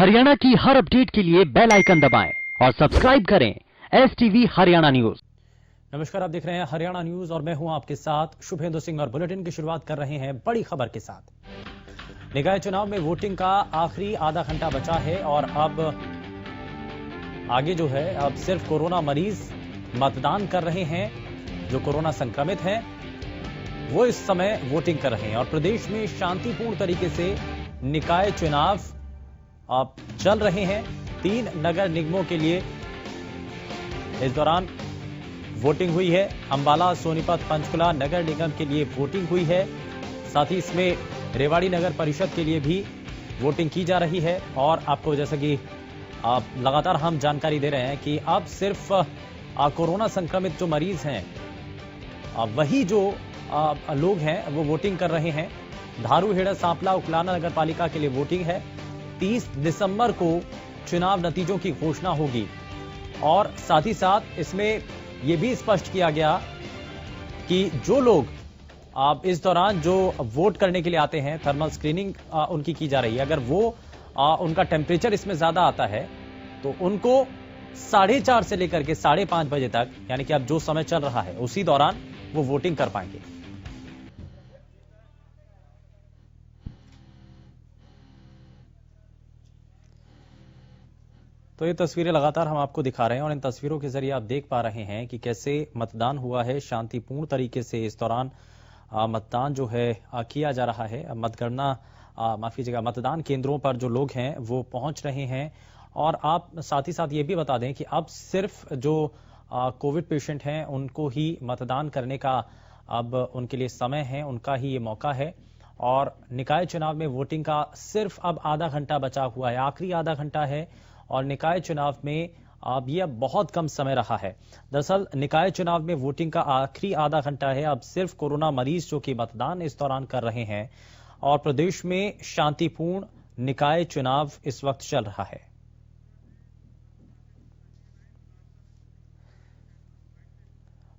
हरियाणा की हर अपडेट के लिए बेल आइकन दबाएं और सब्सक्राइब करें STV हरियाणा न्यूज। नमस्कार, आप देख रहे हैं हरियाणा न्यूज और मैं हूं आपके साथ शुभेंदु सिंह और बुलेटिन की शुरुआत कर रहे हैं बड़ी खबर के साथ। निकाय चुनाव में वोटिंग का आखिरी आधा घंटा बचा है और अब आगे जो है अब सिर्फ कोरोना मरीज मतदान कर रहे हैं। जो कोरोना संक्रमित हैं वो इस समय वोटिंग कर रहे हैं और प्रदेश में शांतिपूर्ण तरीके से निकाय चुनाव अब चल रहे हैं। 3 नगर निगमों के लिए इस दौरान वोटिंग हुई है। अंबाला, सोनीपत, पंचकुला नगर निगम के लिए वोटिंग हुई है। साथ ही इसमें रेवाड़ी नगर परिषद के लिए भी वोटिंग की जा रही है। और आपको जैसा कि लगातार हम जानकारी दे रहे हैं कि अब सिर्फ कोरोना संक्रमित जो मरीज हैं वही जो लोग हैं वो वोटिंग कर रहे हैं। धारू, हेड़ा, सांपला, उकलाना नगर पालिका के लिए वोटिंग है। 30 दिसंबर को चुनाव नतीजों की घोषणा होगी और साथ ही साथ इसमें यह भी स्पष्ट किया गया कि जो लोग अब इस दौरान जो वोट करने के लिए आते हैं थर्मल स्क्रीनिंग उनकी की जा रही है। अगर वो उनका टेम्परेचर इसमें ज्यादा आता है तो उनको 4:30 से लेकर के 5:30 बजे तक, यानी कि अब जो समय चल रहा है उसी दौरान वो वोटिंग कर पाएंगे। तो ये तस्वीरें लगातार हम आपको दिखा रहे हैं और इन तस्वीरों के जरिए आप देख पा रहे हैं कि कैसे मतदान हुआ है शांतिपूर्ण तरीके से। इस दौरान मतदान जो है किया जा रहा है। मतगणना माफ कीजिएगा, मतदान केंद्रों पर जो लोग हैं वो पहुंच रहे हैं। और आप साथ ही साथ ये भी बता दें कि अब सिर्फ जो कोविड पेशेंट हैं उनको ही मतदान करने का अब उनके लिए समय है, उनका ही ये मौका है। और निकाय चुनाव में वोटिंग का सिर्फ अब आधा घंटा बचा हुआ है, आखिरी आधा घंटा है। और निकाय चुनाव में अब यह बहुत कम समय रहा है। दरअसल निकाय चुनाव में वोटिंग का आखिरी आधा घंटा है। अब सिर्फ कोरोना मरीज जो कि मतदान इस दौरान कर रहे हैं और प्रदेश में शांतिपूर्ण निकाय चुनाव इस वक्त चल रहा है।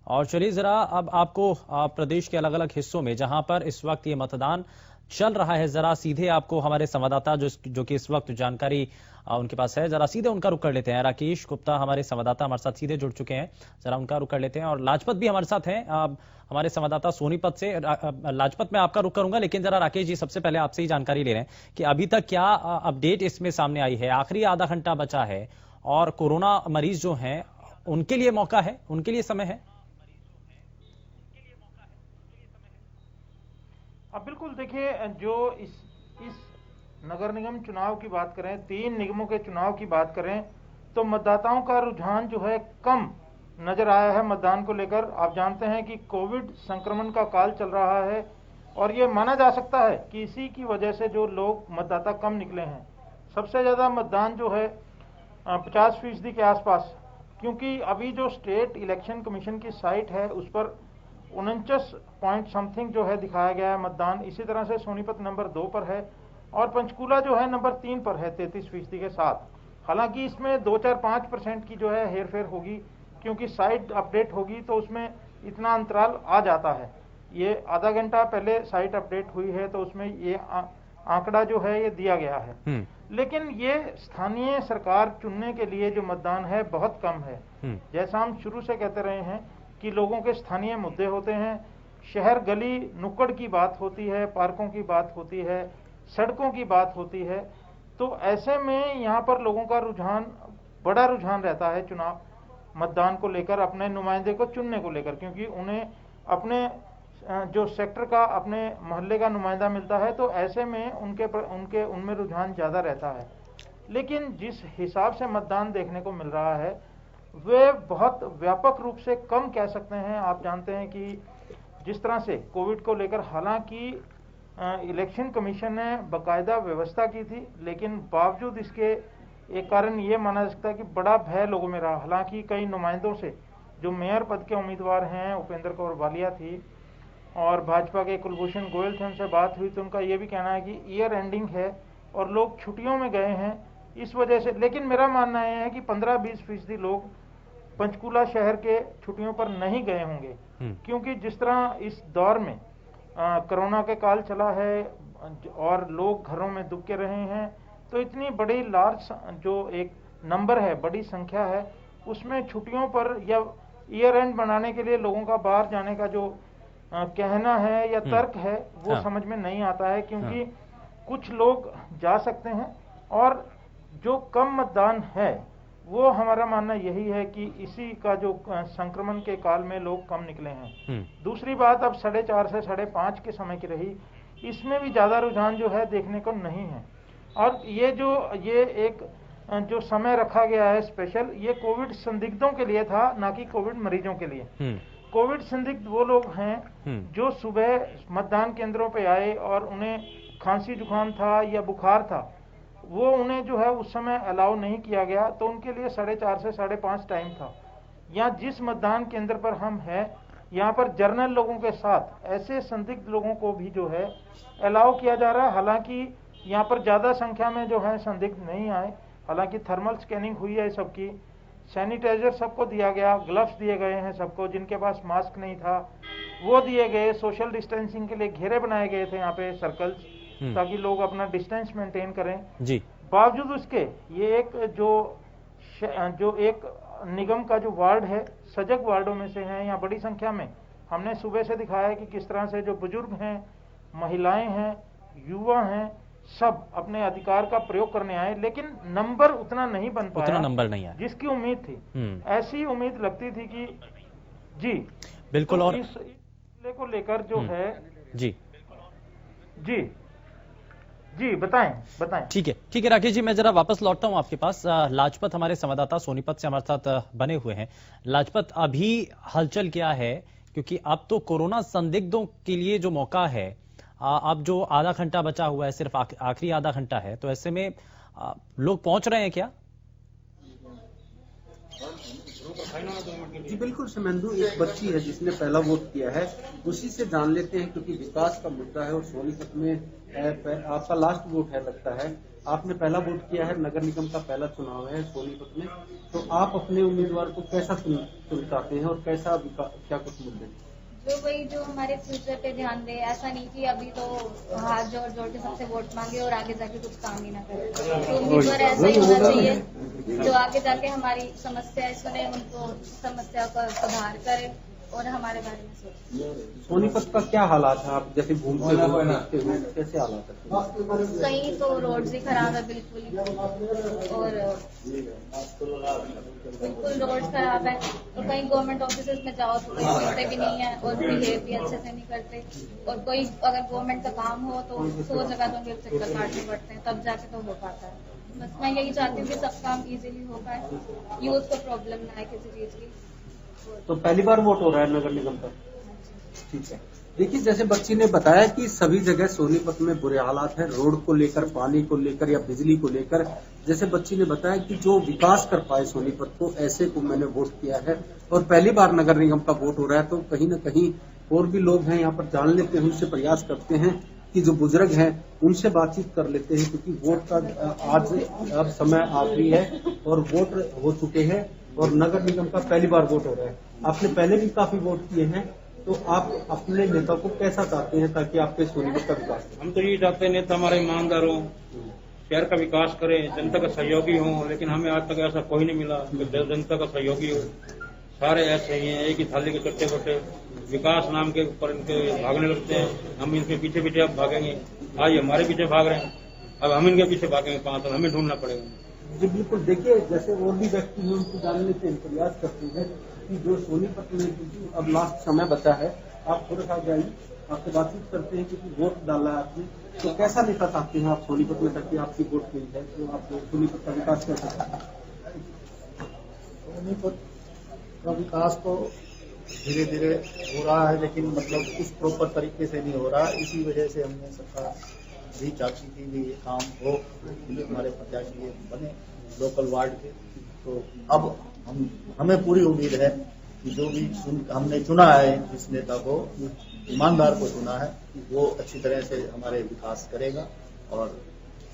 और चलिए जरा अब आपको प्रदेश के अलग अलग हिस्सों में जहां पर इस वक्त ये मतदान चल रहा है, जरा सीधे आपको हमारे संवाददाता जो कि इस वक्त जानकारी उनके पास है, जरा सीधे उनका रुख कर लेते हैं। राकेश गुप्ता हमारे संवाददाता हमारे साथ सीधे जुड़ चुके हैं, जरा उनका रुख कर लेते हैं। और लाजपत भी हमारे साथ हैं, हमारे संवाददाता सोनीपत से। लाजपत में आपका रुख करूंगा, लेकिन जरा राकेश जी सबसे पहले आपसे ही जानकारी ले रहे हैं कि अभी तक क्या अपडेट इसमें सामने आई है। आखिरी आधा घंटा बचा है और कोरोना मरीज जो हैं उनके लिए मौका है, उनके लिए समय है। अब बिल्कुल देखिए, जो इस नगर निगम चुनाव की बात करें, 3 निगमों के चुनाव की बात करें तो मतदाताओं का रुझान जो है कम नजर आया है मतदान को लेकर। आप जानते हैं कि कोविड संक्रमण का काल चल रहा है और ये माना जा सकता है कि इसी की वजह से जो लोग मतदाता कम निकले हैं। सबसे ज्यादा मतदान जो है 50% के आसपास, क्योंकि अभी जो स्टेट इलेक्शन कमीशन की साइट है उस पर 49 पॉइंट समथिंग जो है दिखाया गया है मतदान। इसी तरह से सोनीपत नंबर 2 पर है और पंचकूला जो है नंबर 3 पर है 33% के साथ। हालांकि इसमें 2-4-5% की जो है हेरफेर होगी, क्योंकि साइट अपडेट होगी तो उसमें इतना अंतराल आ जाता है। ये आधा घंटा पहले साइट अपडेट हुई है तो उसमें ये आंकड़ा जो है ये दिया गया है। लेकिन ये स्थानीय सरकार चुनने के लिए जो मतदान है बहुत कम है। जैसा हम शुरू से कहते रहे हैं कि लोगों के स्थानीय मुद्दे होते हैं, शहर गली नुक्कड़ की बात होती है, पार्कों की बात होती है, सड़कों की बात होती है। तो ऐसे में यहाँ पर लोगों का बड़ा रुझान रहता है चुनाव मतदान को लेकर, अपने नुमाइंदे को चुनने को लेकर, क्योंकि उन्हें अपने जो सेक्टर का, अपने मोहल्ले का नुमाइंदा मिलता है तो ऐसे में उनमें रुझान ज्यादा रहता है। लेकिन जिस हिसाब से मतदान देखने को मिल रहा है वे बहुत व्यापक रूप से कम कह सकते हैं। आप जानते हैं कि जिस तरह से कोविड को लेकर हालांकि इलेक्शन कमीशन ने बाकायदा व्यवस्था की थी, लेकिन बावजूद इसके एक कारण ये माना जा सकता है कि बड़ा भय लोगों में रहा। हालांकि कई नुमाइंदों से, जो मेयर पद के उम्मीदवार हैं, उपेंद्र कौर बालिया थी और भाजपा के कुलभूषण गोयल थे, उनसे बात हुई तो उनका ये भी कहना है कि ईयर एंडिंग है और लोग छुट्टियों में गए हैं इस वजह से। लेकिन मेरा मानना यह है कि 15-20% लोग पंचकूला शहर के छुट्टियों पर नहीं गए होंगे, क्योंकि जिस तरह इस दौर में कोरोना के काल चला है और लोग घरों में दुबके रहे हैं, तो इतनी बड़ी लार्ज जो एक नंबर है, बड़ी संख्या है, उसमें छुट्टियों पर या ईयर एंड बनाने के लिए लोगों का बाहर जाने का जो कहना है या तर्क है, वो हाँ। समझ में नहीं आता है, क्योंकि कुछ लोग जा सकते हैं और जो कम मतदान है वो हमारा मानना यही है कि इसी का जो संक्रमण के काल में लोग कम निकले हैं। दूसरी बात अब 4:30 से 5:30 के समय की रही, इसमें भी ज्यादा रुझान जो है देखने को नहीं है। और ये एक जो समय रखा गया है स्पेशल, ये कोविड संदिग्धों के लिए था, ना कि कोविड मरीजों के लिए। कोविड संदिग्ध वो लोग हैं जो सुबह मतदान केंद्रों पे आए और उन्हें खांसी जुकाम था या बुखार था, वो उन्हें जो है उस समय अलाउ नहीं किया गया, तो उनके लिए 4:30 से 5:30 टाइम था। यहाँ जिस मतदान केंद्र पर हम हैं, यहाँ पर जर्नल लोगों के साथ ऐसे संदिग्ध लोगों को भी जो है अलाउ किया जा रहा है। हालांकि यहाँ पर ज्यादा संख्या में जो है संदिग्ध नहीं आए, हालांकि थर्मल स्कैनिंग हुई है सबकी, सैनिटाइजर सबको दिया गया, ग्लव्स दिए गए हैं सबको, जिनके पास मास्क नहीं था वो दिए गए, सोशल डिस्टेंसिंग के लिए घेरे बनाए गए थे यहाँ पे सर्कल्स, ताकि लोग अपना डिस्टेंस मेंटेन करें जी। बावजूद उसके ये एक जो एक निगम का जो वार्ड है, सजग वार्डों में से है, यहाँ बड़ी संख्या में हमने सुबह से दिखाया है कि किस तरह से जो बुजुर्ग हैं, महिलाएं हैं, युवा हैं, सब अपने अधिकार का प्रयोग करने आए, लेकिन नंबर उतना नहीं बन पाया, उतना नंबर नहीं आया जिसकी उम्मीद थी। ऐसी उम्मीद लगती थी कि जी बिल्कुल। तो और इस को लेकर जो है जी जी जी बताएं। ठीक है राकेश जी, मैं जरा वापस लौटता हूं आपके पास। लाजपत हमारे संवाददाता सोनीपत से हमारे साथ बने हुए हैं। लाजपत, अभी हलचल क्या है, क्योंकि अब तो कोरोना संदिग्धों के लिए जो मौका है, अब जो आधा घंटा बचा हुआ है, सिर्फ आखिरी आधा घंटा है, तो ऐसे में लोग पहुंच रहे हैं क्या? जी बिल्कुल शुभेंदु, एक बच्ची है जिसने पहला वोट किया है, उसी से जान लेते हैं, क्योंकि विकास का मुद्दा है और सोनीपत में आपका लास्ट वोट है लगता है, आपने पहला वोट किया है, नगर निगम का पहला चुनाव है सोनीपत में, तो आप अपने उम्मीदवार को कैसा चुन चाहते हैं और कैसा क्या कुछ मुद्दे? जो हमारे फ्यूचर पे ध्यान दे, ऐसा नहीं कि अभी तो हाथ जोड़ के सबसे वोट मांगे और आगे जाके कुछ काम ही ना करे। तो उम्मीदवार ऐसा ही होना चाहिए जो आगे जाके हमारी समस्या सुने, उनको समस्या का सुधार करे और हमारे बारे में सोचे। सोनीपत का क्या हालात है, आप जैसे घूमते हुए कैसे हालात है? कहीं तो रोड ही खराब है बिल्कुल, और बिल्कुल रोड खराब है, तो कहीं गवर्नमेंट ऑफिस में जाओ तो कोई सुनते भी नहीं है और बिहेव भी अच्छे से नहीं करते, और कोई अगर गवर्नमेंट का काम हो तो 100 जगह तो उनके चक्कर काटने पड़ते हैं, तब जाके तो हो पाता है। बस मैं यही चाहती हूँ कि सब काम इजीली हो पाए, यूथ को प्रॉब्लम ना आए किसी चीज की। तो पहली बार वोट हो रहा है नगर निगम का? ठीक है। देखिए, जैसे बच्ची ने बताया कि सभी जगह सोनीपत में बुरे हालात हैं, रोड को लेकर, पानी को लेकर या बिजली को लेकर। जैसे बच्ची ने बताया कि जो विकास कर पाए सोनीपत को, ऐसे को मैंने वोट किया है और पहली बार नगर निगम का वोट हो रहा है, तो कहीं न कहीं और भी लोग हैं यहाँ पर जान लेते हैं, उनसे प्रयास करते हैं कि जो बुजुर्ग हैं उनसे बातचीत कर लेते हैं, क्योंकि वोट का आज अब समय आखिरी है और वोट हो चुके हैं और नगर निगम का पहली बार वोट हो रहा है। आपने पहले भी काफी वोट किए हैं, तो आप अपने नेता को कैसा चाहते हैं ताकि आपके सोनीपत का विकास हो? हम तो ये चाहते हैं नेता हमारे ईमानदार हो, शहर का विकास करे, जनता का सहयोगी हो, लेकिन हमें आज तक ऐसा कोई नहीं मिला कि जनता का सहयोगी हो। सारे ऐसे ही हैं, एक ही थाली के चट्टे बट्टे, विकास नाम के ऊपर इनके भागने लगते हैं। हम इनके पीछे पीछे अब भागेंगे, आज हमारे पीछे भाग रहे हैं, अब हम इनके पीछे भागेंगे, 5 साल हमें ढूंढना पड़ेगा। जी बिल्कुल। देखिए, जैसे और भी व्यक्ति हैं उनको जानने के प्रयास करते हैं कि जो सोनीपत में अब लास्ट समय बचा है, आप थोड़ा सा जाइए, आपसे बातचीत करते हैं, क्योंकि वोट डाला है आपने, तो कैसा नेता चाहते हैं आप सोनीपत में, ताकि आपकी वोट मिल जाए, तो आप सोनीपत का विकास कर सकते हैं? सोनीपत का विकास तो धीरे धीरे हो रहा है, लेकिन मतलब उस प्रॉपर तरीके से नहीं हो रहा। इसी वजह से हमने सरकार भी चाहती थी कि ये काम हो, हमारे प्रत्याशी बने लोकल वार्ड के। तो अब हमें पूरी उम्मीद है कि जो भी हमने चुना है, जिस नेता को, ईमानदार को चुना है, वो अच्छी तरह से हमारे विकास करेगा, और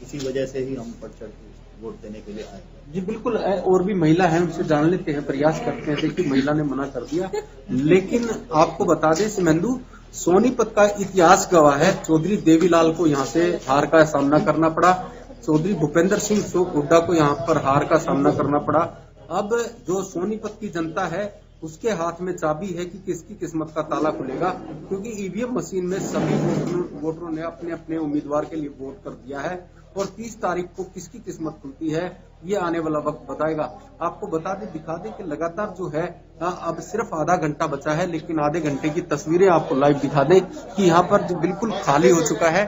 इसी वजह से ही हम बढ़ चढ़ के वोट देने के लिए आए। जी बिल्कुल। और भी महिला है, उनसे जान लेते हैं, प्रयास करते हैं। देखिए, महिला ने मना कर दिया, लेकिन आपको बता दें शुभेंदु, सोनीपत का इतिहास गवाह है, चौधरी देवीलाल को यहाँ से हार का सामना करना पड़ा। चौधरी भूपेंद्र सिंह हुड्डा को यहाँ पर हार का सामना करना पड़ा। अब जो सोनीपत की जनता है उसके हाथ में चाबी है कि किसकी किस्मत का ताला खुलेगा, क्योंकि ईवीएम मशीन में सभी वोटरों ने अपने अपने उम्मीदवार के लिए वोट कर दिया है और 30 तारीख को किसकी किस्मत खुलती है ये आने वाला वक्त बताएगा। आपको बता दें, दिखा दें कि लगातार जो है अब सिर्फ आधा घंटा बचा है, लेकिन आधे घंटे की तस्वीरें आपको लाइव दिखा दें कि यहाँ पर जो बिल्कुल खाली हो चुका है,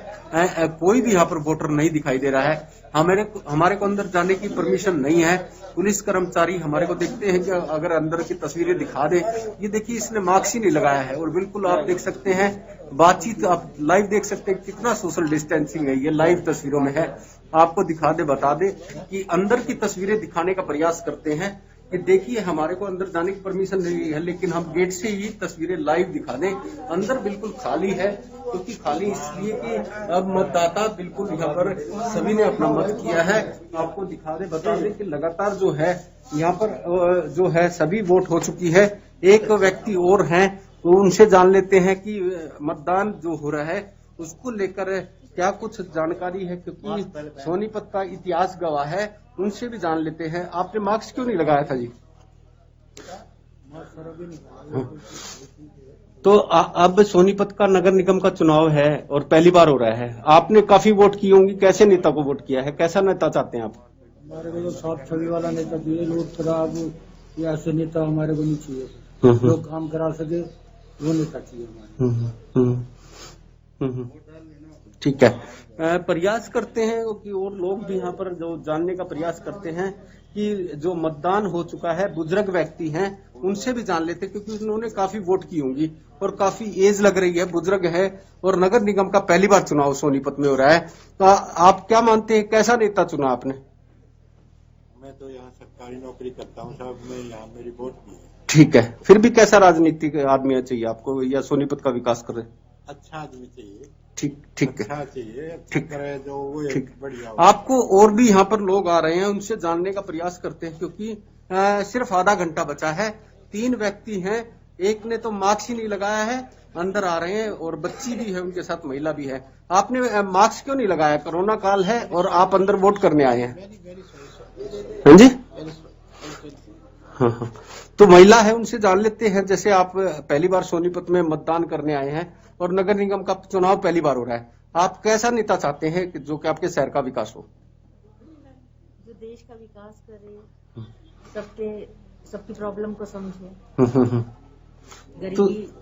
कोई भी यहाँ पर वोटर नहीं दिखाई दे रहा है। हमारे को अंदर जाने की परमिशन नहीं है। पुलिस कर्मचारी हमारे को देखते हैं कि अगर अंदर की तस्वीरें दिखा दे। ये देखिए, इसने मास्क ही नहीं लगाया है और बिल्कुल आप देख सकते हैं बातचीत आप लाइव देख सकते हैं कितना सोशल डिस्टेंसिंग है। ये लाइव तस्वीरों में है, आपको दिखा दे बता दे कि अंदर की तस्वीरें दिखाने का प्रयास करते हैं कि देखिए हमारे को अंदर जाने की परमिशन नहीं है, लेकिन हम गेट से ही तस्वीरें लाइव दिखा दें। अंदर बिल्कुल खाली है, क्योंकि खाली इसलिए कि अब मतदाता बिल्कुल यहाँ पर सभी ने अपना मत किया है। आपको दिखा दे बता दें कि लगातार जो है यहाँ पर जो है सभी वोट हो चुकी है। एक व्यक्ति और हैं तो उनसे जान लेते हैं कि मतदान जो हो रहा है उसको लेकर क्या कुछ जानकारी है, क्योंकि सोनीपत का इतिहास गवाह है। उनसे भी जान लेते हैं। आपने मास्क क्यों नहीं लगाया था जी? तो अब सोनीपत का नगर निगम का चुनाव है और पहली बार हो रहा है। आपने काफी वोट की होंगी, कैसे नेता को वोट किया है, कैसा नेता चाहते हैं आप? हमारे को तो साफ छवि वाला नेता चाहिए। लोग खराब या ऐसे नेता हमारे को नहीं चाहिए। जो काम करा सके वो नेता चाहिए हमारे। ठीक है, प्रयास करते हैं कि और लोग भी यहाँ पर जो जानने का प्रयास करते हैं कि जो मतदान हो चुका है, बुजुर्ग व्यक्ति हैं, उनसे भी जान लेते हैं, क्योंकि उन्होंने काफी वोट की होंगी और काफी एज लग रही है, बुजुर्ग है और नगर निगम का पहली बार चुनाव सोनीपत में हो रहा है। तो आप क्या मानते हैं, कैसा नेता चुना आपने? मैं तो यहाँ सरकारी नौकरी करता हूँ साहब, मैं यहाँ मेरी वोट भी है। ठीक है, फिर भी कैसा राजनीतिक आदमी चाहिए आपको, या सोनीपत का विकास करे? अच्छा आदमी चाहिए। ठीक है, अच्छा चाहिए, ठीक करे जो वो ठीक। बढ़िया। आपको और भी यहाँ पर लोग आ रहे हैं, उनसे जानने का प्रयास करते हैं, क्योंकि सिर्फ आधा घंटा बचा है। 3 व्यक्ति हैं, एक ने तो मास्क ही नहीं लगाया है, अंदर आ रहे हैं और बच्ची भी है उनके साथ, महिला भी है। आपने मास्क क्यों नहीं लगाया? कोरोना काल है और आप अंदर वोट करने आए हैं। हाँ जी, हाँ। तो महिला है, उनसे जान लेते हैं। जैसे आप पहली बार सोनीपत में मतदान करने आए हैं और नगर निगम का चुनाव पहली बार हो रहा है, आप कैसा नेता चाहते हैं कि जो कि आपके शहर का विकास हो? जो देश का विकास करे, सबकी प्रॉब्लम को समझे,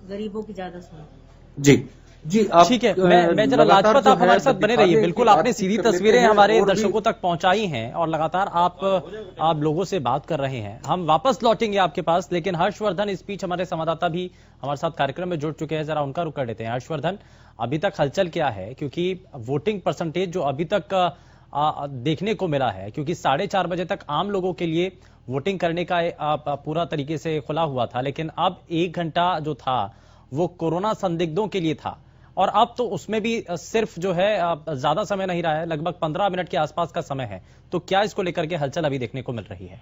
गरीबों की ज्यादा सुने। जी आप ठीक है, मैं जरा लाजपत, आप हमारे साथ बने रहिए। बिल्कुल आपने सीधी तस्वीरें हमारे दर्शकों तक पहुंचाई हैं और लगातार आप लोगों से बात कर रहे हैं। हम वापस लौटेंगे आपके पास, लेकिन हर्षवर्धन इस बीच हमारे संवाददाता भी हमारे साथ कार्यक्रम में जुड़ चुके हैं, जरा उनका रुख कर लेते हैं। हर्षवर्धन, अभी तक हलचल क्या है, क्योंकि वोटिंग परसेंटेज जो अभी तक देखने को मिला है, क्योंकि 4:30 बजे तक आम लोगों के लिए वोटिंग करने का पूरा तरीके से खुला हुआ था, लेकिन अब 1 घंटा जो था वो कोरोना संदिग्धों के लिए था और अब तो उसमें भी सिर्फ जो है ज्यादा समय नहीं रहा है, लगभग 15 मिनट के आसपास का समय है। तो क्या इसको लेकर के हलचल अभी देखने को मिल रही है?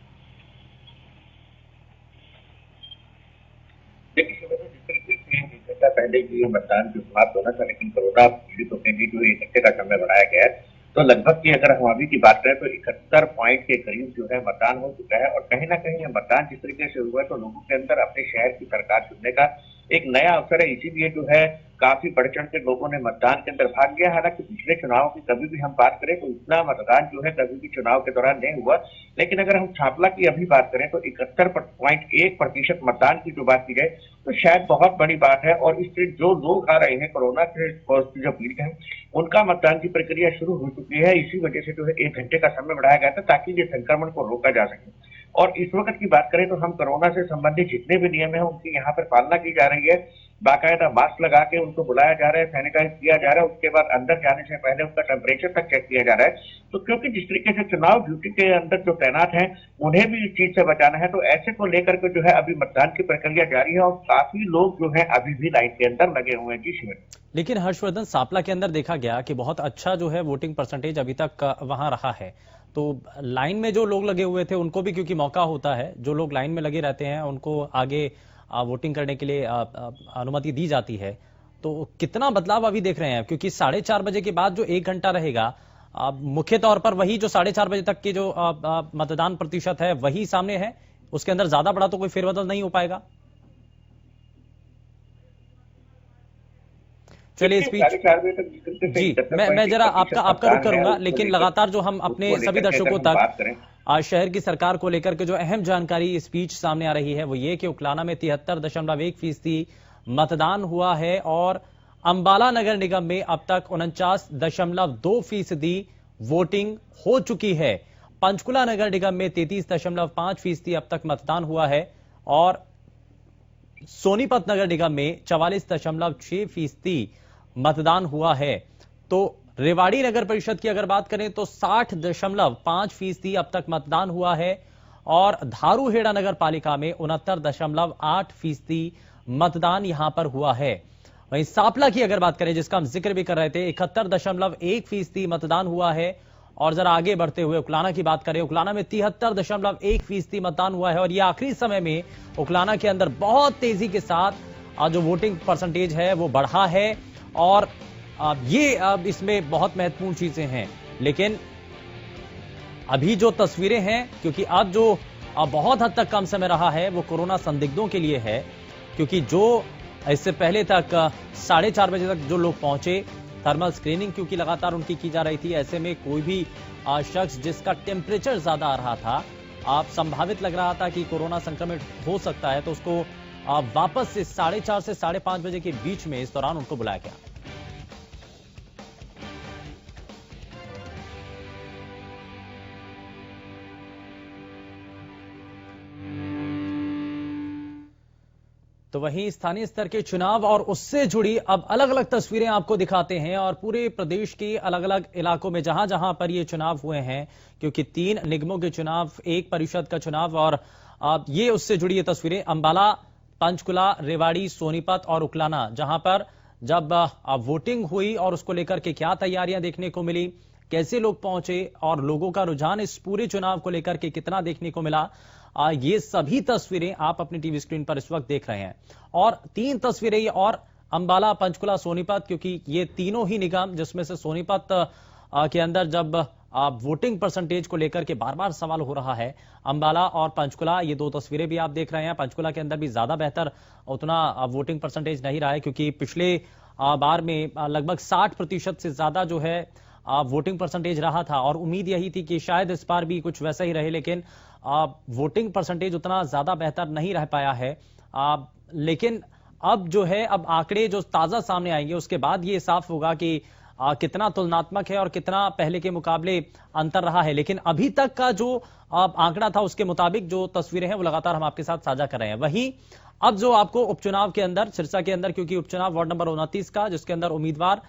पहले जो मतदान जो समाप्त होना था, लेकिन कोरोना पीड़ित होने के जो 1 घंटे का समय बढ़ाया गया है, तो लगभग की अगर हम अभी की बात करें तो 71 पॉइंट के करीब जो है मतदान हो चुका है। और कहीं ना कहीं मतदान जिस तरीके से हुआ है तो लोगों के अंदर अपने शहर की सरकार चुनने का एक नया अवसर है, इसीलिए जो है काफी बढ़ चढ़ के लोगों ने मतदान के अंदर भाग लिया। हालांकि पिछले चुनाव की कभी भी हम बात करें तो इतना मतदान जो है कभी भी चुनाव के दौरान नहीं हुआ, लेकिन अगर हम छापला की अभी बात करें तो 71.1% मतदान की जो बात की जाए तो शायद बहुत बड़ी बात है। और इससे जो लोग आ रहे हैं कोरोना से जो पीड़ित हैं उनका मतदान की प्रक्रिया शुरू हो चुकी है। इसी वजह से जो है 1 घंटे का समय बढ़ाया गया था ताकि ये संक्रमण को रोका जा सके। और इस वक्त की बात करें तो हम कोरोना से संबंधित जितने भी नियम हैं उनकी यहाँ पर पालना की जा रही है। बाकायदा मास्क लगा के उनको बुलाया जा रहा है, सैनिटाइज किया जा रहा है, उसके बाद अंदर जाने से पहले उनका टेम्परेचर तक चेक किया जा रहा है। तो क्योंकि जिस तरीके से चुनाव ड्यूटी के अंदर जो तैनात हैं उन्हें भी इस चीज से बचाना है, तो ऐसे को लेकर के जो है अभी मतदान की प्रक्रिया जारी है और काफी लोग जो है अभी भी लाइन के अंदर लगे हुए हैं। जी शिविर। लेकिन हर्षवर्धन, सापला के अंदर देखा गया कि बहुत अच्छा जो है वोटिंग परसेंटेज अभी तक वहां रहा है, तो लाइन में जो लोग लगे हुए थे उनको भी क्योंकि मौका होता है, जो लोग लाइन में लगे रहते हैं उनको आगे वोटिंग करने के लिए अनुमति दी जाती है। तो कितना बदलाव अभी देख रहे हैं, क्योंकि 4:30 बजे के बाद जो 1 घंटा रहेगा मुख्य तौर पर वही जो 4:30 बजे तक की जो मतदान प्रतिशत है वही सामने है, उसके अंदर ज्यादा बड़ा तो कोई फेरबदल नहीं हो पाएगा। चलिए स्पीच जी मैं जरा आपका रुख करूंगा, लेकिन लगातार जो हम अपने सभी दर्शकों तक आज शहर की सरकार को लेकर के जो अहम जानकारी स्पीच सामने आ रही है वो ये कि उकलाना में 73.1% मतदान हुआ है और अंबाला नगर निगम में अब तक 49.2% वोटिंग हो चुकी है। पंचकुला नगर निगम में 33.5% अब तक मतदान हुआ है और सोनीपत नगर निगम में 44.6% मतदान हुआ है। तो रेवाड़ी नगर परिषद की अगर बात करें तो 60.5% अब तक मतदान हुआ है और धारूहेड़ा नगर पालिका में 69.8% मतदान यहां पर हुआ है। वहीं सापला की अगर बात करें, जिसका हम जिक्र भी कर रहे थे, 71.1% मतदान हुआ है। और जरा आगे बढ़ते हुए उकलाना की बात करें, उकलाना में 73.1% मतदान हुआ है और यह आखिरी समय में उकलाना के अंदर बहुत तेजी के साथ जो वोटिंग परसेंटेज है वो बढ़ा है और ये इसमें बहुत महत्वपूर्ण चीजें हैं। लेकिन अभी जो तस्वीरें हैं, क्योंकि अब जो बहुत हद तक कम समय रहा है वो कोरोना संदिग्धों के लिए है, क्योंकि जो इससे पहले तक 4:30 बजे तक जो लोग पहुंचे, थर्मल स्क्रीनिंग क्योंकि लगातार उनकी की जा रही थी, ऐसे में कोई भी शख्स जिसका टेम्परेचर ज्यादा आ रहा था, संभावित लग रहा था कि कोरोना संक्रमित हो सकता है, तो उसको वापस से 4:30 से 5:30 बजे के बीच में इस दौरान उनको बुलाया गया। तो वहीं स्थानीय स्तर के चुनाव और उससे जुड़ी अब अलग अलग तस्वीरें आपको दिखाते हैं और पूरे प्रदेश के अलग अलग इलाकों में जहां जहां पर ये चुनाव हुए हैं, क्योंकि 3 निगमों के चुनाव, 1 परिषद का चुनाव, और ये उससे जुड़ी ये तस्वीरें अंबाला, पंचकुला, रेवाड़ी, सोनीपत और उकलाना, जहां पर जब वोटिंग हुई और उसको लेकर के क्या तैयारियां देखने को मिली, कैसे लोग पहुंचे और लोगों का रुझान इस पूरे चुनाव को लेकर के कितना देखने को मिला, ये सभी तस्वीरें आप अपनी टीवी स्क्रीन पर इस वक्त देख रहे हैं। और 3 तस्वीरें ये और अंबाला, पंचकुला, सोनीपत, क्योंकि ये तीनों ही निगम, जिसमें से सोनीपत के अंदर जब वोटिंग परसेंटेज को लेकर के बार बार सवाल हो रहा है, अंबाला और पंचकुला, ये 2 तस्वीरें भी आप देख रहे हैं। पंचकुला के अंदर भी ज्यादा बेहतर उतना वोटिंग परसेंटेज नहीं रहा है, क्योंकि पिछले बार में लगभग 60% से ज्यादा जो है वोटिंग परसेंटेज रहा था और उम्मीद यही थी कि शायद इस बार भी कुछ वैसा ही रहे, लेकिन वोटिंग परसेंटेज उतना ज्यादा बेहतर नहीं रह पाया है। लेकिन अब जो है, अब आंकड़े जो ताजा सामने आएंगे उसके बाद ये साफ होगा कि कितना तुलनात्मक है और कितना पहले के मुकाबले अंतर रहा है। लेकिन अभी तक का जो आंकड़ा था उसके मुताबिक जो तस्वीरें हैं वो लगातार हम आपके साथ साझा कर रहे हैं। वहीं अब जो आपको उपचुनाव के अंदर, सिरसा के अंदर, क्योंकि उपचुनाव वार्ड नंबर 29 का, जिसके अंदर उम्मीदवार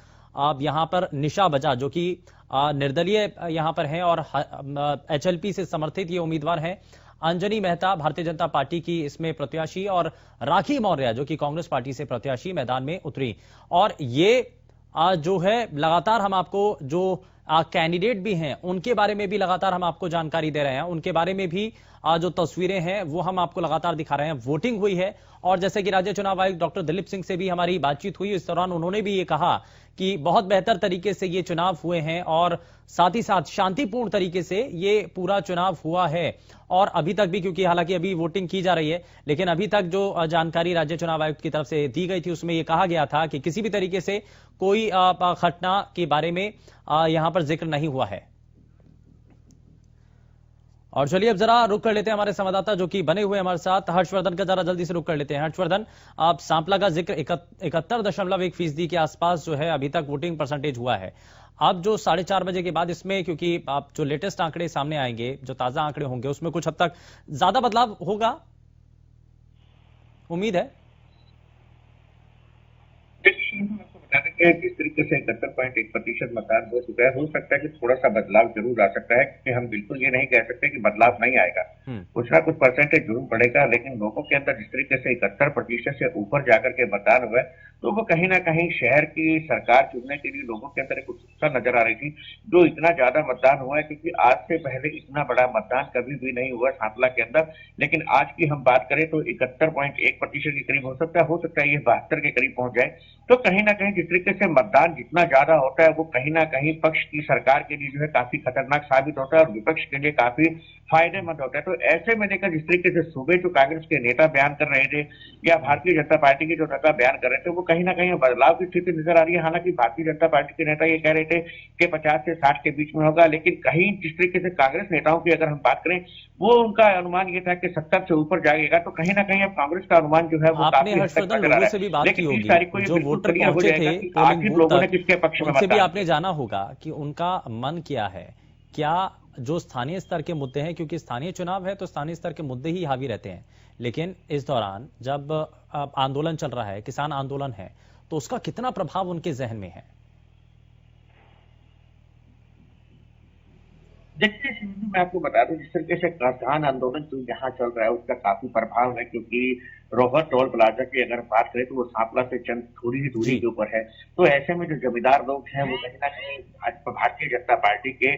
यहां पर निशा बजाज, जो कि निर्दलीय यहां पर हैं और HLP से समर्थित ये उम्मीदवार हैं, अंजनी मेहता भारतीय जनता पार्टी की इसमें प्रत्याशी और राखी मौर्य जो कि कांग्रेस पार्टी से प्रत्याशी मैदान में उतरी। और ये जो है लगातार हम आपको जो कैंडिडेट भी हैं उनके बारे में भी लगातार हम आपको जानकारी दे रहे हैं, उनके बारे में भी जो तस्वीरें हैं वो हम आपको लगातार दिखा रहे हैं। वोटिंग हुई है और जैसे कि राज्य चुनाव आयुक्त डॉक्टर दिलीप सिंह से भी हमारी बातचीत हुई, इस दौरान उन्होंने भी ये कहा कि बहुत बेहतर तरीके से ये चुनाव हुए हैं और साथ ही साथ शांतिपूर्ण तरीके से ये पूरा चुनाव हुआ है। और अभी तक भी, क्योंकि हालांकि अभी वोटिंग की जा रही है, लेकिन अभी तक जो जानकारी राज्य चुनाव आयुक्त की तरफ से दी गई थी उसमें यह कहा गया था कि किसी भी तरीके से कोई घटना के बारे में यहां पर जिक्र नहीं हुआ है। और चलिए अब जरा रुक कर लेते हैं हमारे संवाददाता जो कि बने हुए हमारे साथ, हर्षवर्धन का जरा जल्दी से रुक कर लेते हैं। हर्षवर्धन, आप सांपला का जिक्र 71.1% के आसपास जो है अभी तक वोटिंग परसेंटेज हुआ है। अब जो 4:30 बजे के बाद इसमें, क्योंकि आप जो लेटेस्ट आंकड़े सामने आएंगे, जो ताजा आंकड़े होंगे, उसमें कुछ हद तक ज्यादा बदलाव होगा, उम्मीद है? जिस तरीके से 71.1% मतदान हो चुका है, हो सकता है कि थोड़ा सा बदलाव जरूर आ सकता है, क्योंकि हम बिल्कुल ये नहीं कह सकते कि बदलाव नहीं आएगा। कुछ ना कुछ परसेंटेज जरूर बढ़ेगा, लेकिन लोगों के अंदर जिस तरीके से 71% से ऊपर जाकर के मतदान हुआ है, तो वो कहीं ना कहीं शहर की सरकार चुनने के लिए लोगों के अंदर एक उत्सुकता नजर आ रही थी। जो इतना ज्यादा मतदान हुआ है, क्योंकि आज से पहले इतना बड़ा मतदान कभी भी नहीं हुआ सांपला के अंदर। लेकिन आज की हम बात करें तो 71.1% के करीब हो सकता है ये 72 के करीब पहुंच जाए। तो कहीं ना कहीं जिस तरीके तरीके से मतदान जितना ज्यादा होता है वो कहीं ना कहीं पक्ष की सरकार के लिए जो है काफी खतरनाक साबित होता है और विपक्ष के लिए काफी फायदेमंद होता है। तो ऐसे में देखकर जिस तरीके से सुबह जो कांग्रेस के नेता बयान कर रहे थे या भारतीय जनता पार्टी के जो नेता बयान कर रहे थे वो कहीं ना कहीं बदलाव की स्थिति नजर आ रही है। हालांकि भारतीय जनता पार्टी के नेता ये कह रहे थे कि 50 से 60 के बीच में होगा, लेकिन कहीं जिस तरीके से कांग्रेस नेताओं की अगर हम बात करें वो उनका अनुमान ये था कि 70 से ऊपर जाएगा। तो कहीं ना कहीं अब कांग्रेस का अनुमान जो है वो आपने हर्षवर्धन लोगों से भी बात की होगी, जो वोटर पहुंचे थे पोलिंग बूथ तक, किसके पक्ष में उनसे भी आपने जाना होगा कि उनका मन क्या है, क्या जो स्थानीय स्तर के मुद्दे हैं, क्योंकि स्थानीय चुनाव है तो स्थानीय स्तर के मुद्दे ही हावी रहते हैं, लेकिन इस दौरान जब आंदोलन चल रहा है, किसान आंदोलन है, तो उसका कितना प्रभाव उनके जहन में है? देखिए सिंधु, मैं आपको बता दूं जिस तरीके से किसान आंदोलन जो यहाँ चल रहा है उसका काफी प्रभाव है, क्योंकि रोहट टोल प्लाजा की अगर बात करें तो वो सांपला से चंद थोड़ी ही दूरी के ऊपर है। तो ऐसे में जो जमींदार लोग हैं वो कहीं ना कहीं भारतीय जनता पार्टी के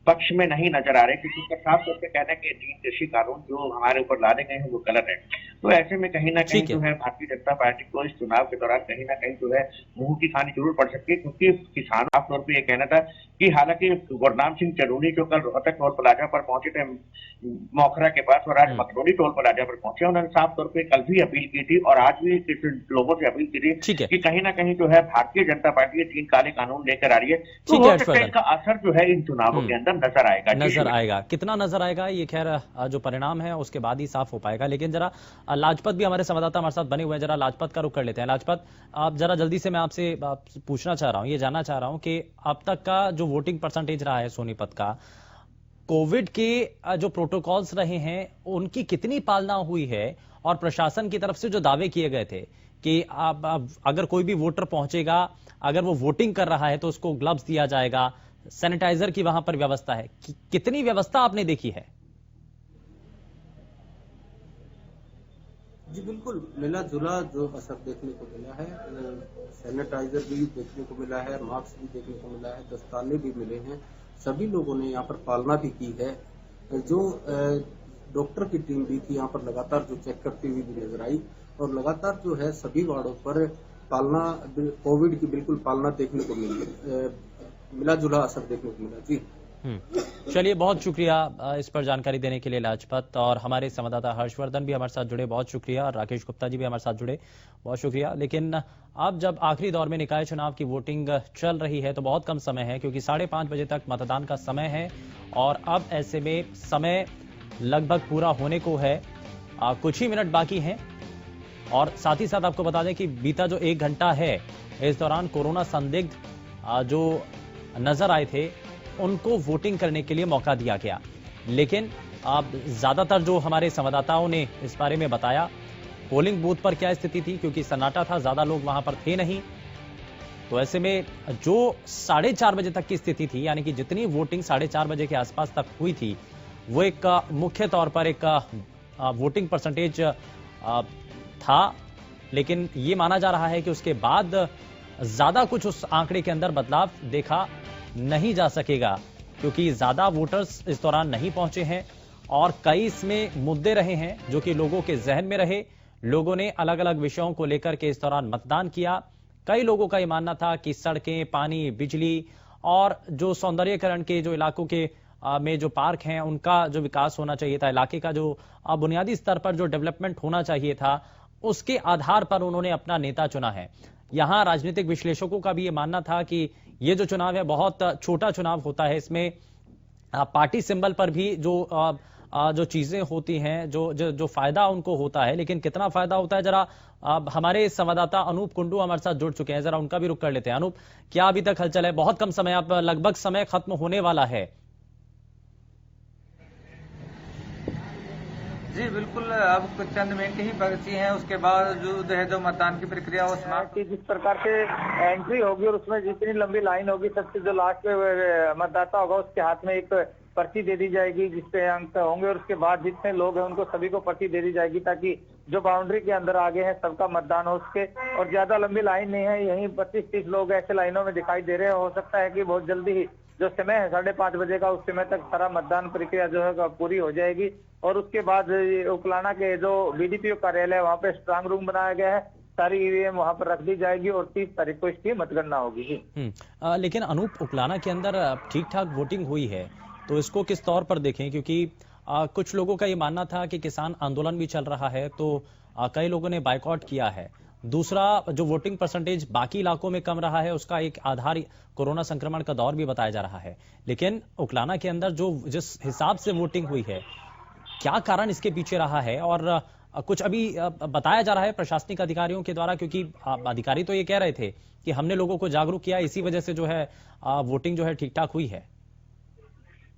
पक्ष में नहीं नजर आ रहे, क्योंकि उसका साफ तौर पे कहना है कि 3 कृषि कानून जो हमारे ऊपर लादे गए हैं वो गलत है। तो ऐसे में कहीं ना कहीं जो है भारतीय जनता पार्टी को इस चुनाव के दौरान कहीं ना कहीं जो है मुंह की खानी जरूर पड़ सकती है, क्योंकि किसान साफ तौर पर यह कहना था कि हालांकि गुरनाम सिंह चरूनी जो कल रोहतक टोल प्लाजा पर पहुंचे थे मोखरा के पास और आज मकरोनी टोल प्लाजा पर पहुंचे, उन्होंने साफ तौर पर कल भी अपील की थी और आज भी लोगों से अपील की थी कि कहीं ना कहीं जो है भारतीय जनता पार्टी 3 काले कानून लेकर आ रही है। तो हो सकता है इसका असर जो है इन चुनावों के अंदर नजर आएगा। कितना नजर आएगा ये खैर जो परिणाम है उसके बाद ही साफ हो पाएगा। लेकिन जरा लाजपत भी हमारे संवाददाता हमारे साथ बने हुए हैं, जरा लाजपत का रुख कर लेते हैं। लाजपत, आप जरा जल्दी से मैं आपसे पूछना चाह रहा हूं, ये जानना चाह रहा हूं कि अब तक का जो वोटिंग परसेंटेज रहा है सोनीपत का, कोविड के जो प्रोटोकॉल्स रहे हैं उनकी कितनी पालना हुई है, और प्रशासन की तरफ से जो दावे किए गए थे कि अब अगर कोई भी वोटर पहुंचेगा, अगर वो वोटिंग कर रहा है तो उसको ग्लव्स दिया जाएगा, सैनिटाइजर की वहां पर व्यवस्था है, कितनी व्यवस्था आपने देखी है? जी बिल्कुल, मिला जुला जो असर देखने को मिला है। सैनिटाइजर भी देखने को मिला है, मास्क भी देखने को मिला है, दस्ताने भी मिले हैं। सभी लोगों ने यहाँ पर पालना भी की है। जो डॉक्टर की टीम भी थी यहाँ पर लगातार जो चेक करती हुई भी नजर आई, और लगातार जो है सभी वार्डों पर पालना, कोविड की बिल्कुल पालना देखने को मिली, मिला जुला असर देखने को मिला। जी चलिए, बहुत शुक्रिया इस पर जानकारी देने के लिए लाजपत, और हमारे संवाददाता हर्षवर्धन भी हमारे साथ जुड़े, बहुत शुक्रिया, और राकेश गुप्ता जी भी हमारे साथ जुड़े, बहुत शुक्रिया। लेकिन अब जब आखिरी दौर में निकाय चुनाव की वोटिंग चल रही है तो बहुत कम समय है, क्योंकि 5:30 बजे तक मतदान का समय है, और अब ऐसे में समय लगभग पूरा होने को है, कुछ ही मिनट बाकी हैं। और साथ ही साथ आपको बता दें कि बीता जो 1 घंटा है, इस दौरान कोरोना संदिग्ध जो नजर आए थे उनको वोटिंग करने के लिए मौका दिया गया। लेकिन अब ज्यादातर जो हमारे संवाददाताओं ने इस बारे में बताया, पोलिंग बूथ पर क्या स्थिति थी, क्योंकि सन्नाटा था, ज्यादा लोग वहां पर थे नहीं। तो ऐसे में जो 4:30 बजे तक की स्थिति थी, यानी कि जितनी वोटिंग 4:30 बजे के आसपास तक हुई थी, वो एक मुख्य तौर पर एक वोटिंग परसेंटेज था। लेकिन ये माना जा रहा है कि उसके बाद ज्यादा कुछ उस आंकड़े के अंदर बदलाव देखा नहीं जा सकेगा, क्योंकि ज्यादा वोटर्स इस दौरान नहीं पहुंचे हैं, और कई इसमें मुद्दे रहे हैं जो कि लोगों के जहन में रहे। लोगों ने अलग अलग विषयों को लेकर के इस दौरान मतदान किया। कई लोगों का यह मानना था कि सड़कें, पानी, बिजली और जो सौंदर्यीकरण के जो इलाकों के में जो पार्क हैं उनका जो विकास होना चाहिए था, इलाके का जो बुनियादी स्तर पर जो डेवलपमेंट होना चाहिए था, उसके आधार पर उन्होंने अपना नेता चुना है। यहां राजनीतिक विश्लेषकों का भी ये मानना था कि ये जो चुनाव है बहुत छोटा चुनाव होता है, इसमें पार्टी सिंबल पर भी जो चीजें होती हैं, जो फायदा उनको होता है, लेकिन कितना फायदा होता है, जरा हमारे संवाददाता अनूप कुंडू हमारे साथ जुड़ चुके हैं, जरा उनका भी रुख कर लेते हैं। अनूप, क्या अभी तक हलचल है? बहुत कम समय, अब लगभग समय खत्म होने वाला है। जी बिल्कुल, अब कुछ चंद मिनट ही बची हैं, उसके बाद जो मतदान की प्रक्रिया वो समाप्त। जिस प्रकार से एंट्री होगी और उसमें जितनी लंबी लाइन होगी, सबसे जो लास्ट पे मतदाता होगा उसके हाथ में एक पर्ची दे दी जाएगी जिसपे अंक होंगे, और उसके बाद जितने लोग हैं उनको सभी को पर्ची दे दी जाएगी, ताकि जो बाउंड्री के अंदर आगे हैं सबका मतदान हो सके। और ज्यादा लंबी लाइन नहीं है, यहीं 25-30 लोग ऐसे लाइनों में दिखाई दे रहे हैं। हो सकता है कि बहुत जल्दी ही जो समय है 5:30 बजे का, उस समय तक सारा मतदान प्रक्रिया जो है पूरी हो जाएगी। और उसके बाद उकलाना के जो बीडीपीओ कार्यालय है वहाँ पे स्ट्रांग रूम बनाया गया है, सारी ईवीएम वहां पर रख दी जाएगी और 30 तारीख को इसकी मतगणना होगी जी। लेकिन अनूप, उकलाना के अंदर ठीक ठाक वोटिंग हुई है, तो इसको किस तौर पर देखें? क्योंकि कुछ लोगों का ये मानना था कि किसान आंदोलन भी चल रहा है, तो कई लोगों ने बाइकआउट किया है। दूसरा, जो वोटिंग परसेंटेज बाकी इलाकों में कम रहा है, उसका एक आधार कोरोना संक्रमण का दौर भी बताया जा रहा है। लेकिन उकलाना के अंदर जो जिस हिसाब से वोटिंग हुई है, क्या कारण इसके पीछे रहा है? और कुछ अभी बताया जा रहा है प्रशासनिक अधिकारियों के द्वारा, क्योंकि अधिकारी तो ये कह रहे थे कि हमने लोगों को जागरूक किया, इसी वजह से जो है वोटिंग जो है ठीक ठाक हुई है।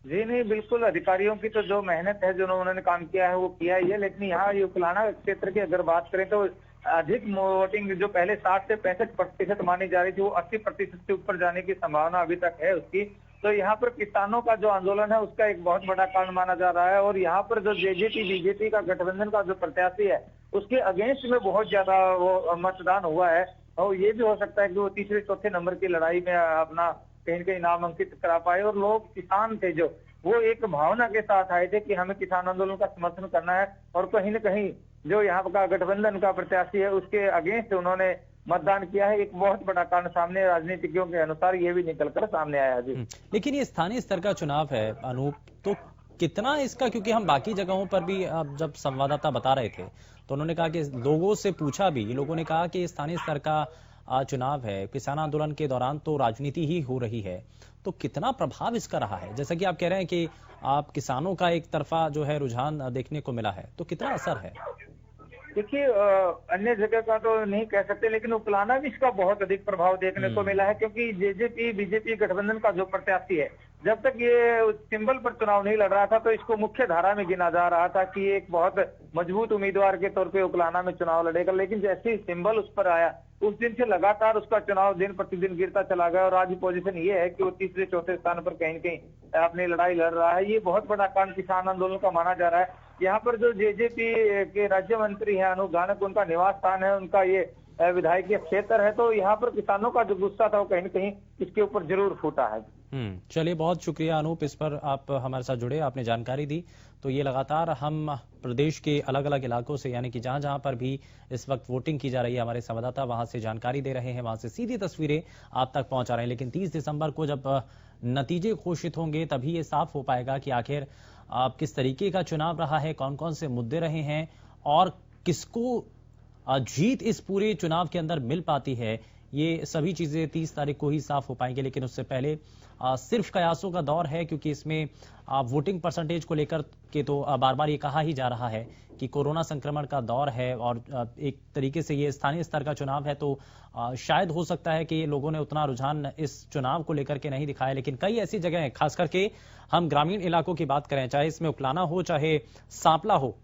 जी नहीं, बिल्कुल अधिकारियों की तो जो मेहनत है, जो उन्होंने काम किया है वो किया ही है। लेकिन यहाँ ये उकलाना क्षेत्र की अगर बात करें तो अधिक वोटिंग जो पहले 60 से 65% मानी जा रही थी, वो 80% से ऊपर जाने की संभावना अभी तक है उसकी। तो यहाँ पर किसानों का जो आंदोलन है उसका एक बहुत बड़ा कारण माना जा रहा है। और यहाँ पर जो जेजेपी बीजेपी का गठबंधन का जो प्रत्याशी है उसके अगेंस्ट में बहुत ज्यादा वो मतदान हुआ है। और ये भी हो सकता है कि वो तीसरे चौथे नंबर की लड़ाई में अपना कहीं न कहीं नामांकित करा पाए। और लोग किसान थे जो, वो एक भावना के साथ आए थे कि हमें किसान आंदोलन का समर्थन करना है, और कहीं न कहीं जो यहाँ का गठबंधन का प्रत्याशी है उसके अगेंस्ट उन्होंने मतदान किया है। एक बहुत बड़ा कारण सामने राजनीतिज्ञों के अनुसार ये भी निकलकर सामने आया है जी। लेकिन ये स्थानीय स्तर का चुनाव है अनूप, तो कितना इसका, क्योंकि हम बाकी जगहों पर भी जब संवाददाता बता रहे थे तो उन्होंने कहा कि लोगों से पूछा भी, लोगों ने कहा कि स्थानीय स्तर का चुनाव है, किसान आंदोलन के दौरान तो राजनीति ही हो रही है, तो कितना प्रभाव इसका रहा है? जैसा कि आप कह रहे हैं कि आप किसानों का एक तरफा जो है रुझान देखने को मिला है, तो कितना असर है? देखिए, अन्य जगह का तो नहीं कह सकते, लेकिन उकलाना भी इसका बहुत अधिक प्रभाव देखने को मिला है। क्योंकि जेजेपी बीजेपी गठबंधन का जो प्रत्याशी है, जब तक ये सिंबल पर चुनाव नहीं लड़ रहा था तो इसको मुख्य धारा में गिना जा रहा था कि एक बहुत मजबूत उम्मीदवार के तौर पे उकलाना में चुनाव लड़ेगा। लेकिन जैसे ही सिंबल उस पर आया, उस दिन से लगातार उसका चुनाव दिन प्रतिदिन गिरता चला गया। और आज पोजीशन ये है कि वो तीसरे चौथे स्थान पर कहीं न कहीं अपनी लड़ाई लड़ रहा है। ये बहुत बड़ा कारण किसान आंदोलन का माना जा रहा है। यहाँ पर जो जेजेपी के राज्य मंत्री हैं अनूप गानक, उनका निवास स्थान है, उनका ये विधायकीय क्षेत्र है, तो यहाँ पर किसानों का जो गुस्सा था वो कहीं न कहीं इसके ऊपर जरूर फूटा है। चलिए, बहुत शुक्रिया अनूप, इस पर आप हमारे साथ जुड़े, आपने जानकारी दी। तो ये लगातार हम प्रदेश के अलग अलग इलाकों से, यानी कि जहां जहां पर भी इस वक्त वोटिंग की जा रही है, हमारे संवाददाता वहां से जानकारी दे रहे हैं, वहां से सीधी तस्वीरें आप तक पहुंचा रहे हैं। लेकिन 30 दिसंबर को जब नतीजे घोषित होंगे तभी ये साफ हो पाएगा कि आखिर किस तरीके का चुनाव रहा है, कौन कौन से मुद्दे रहे हैं और किसको जीत इस पूरे चुनाव के अंदर मिल पाती है। ये सभी चीजें 30 तारीख को ही साफ हो पाएंगे। लेकिन उससे पहले सिर्फ कयासों का दौर है, क्योंकि इसमें वोटिंग परसेंटेज को लेकर के तो बार बार ये कहा ही जा रहा है कि कोरोना संक्रमण का दौर है और एक तरीके से ये स्थानीय स्तर का चुनाव है, तो शायद हो सकता है कि लोगों ने उतना रुझान इस चुनाव को लेकर के नहीं दिखाया। लेकिन कई ऐसी जगह हैं, खास करके हम ग्रामीण इलाकों की बात करें, चाहे इसमें उकलाना हो चाहे सांपला हो,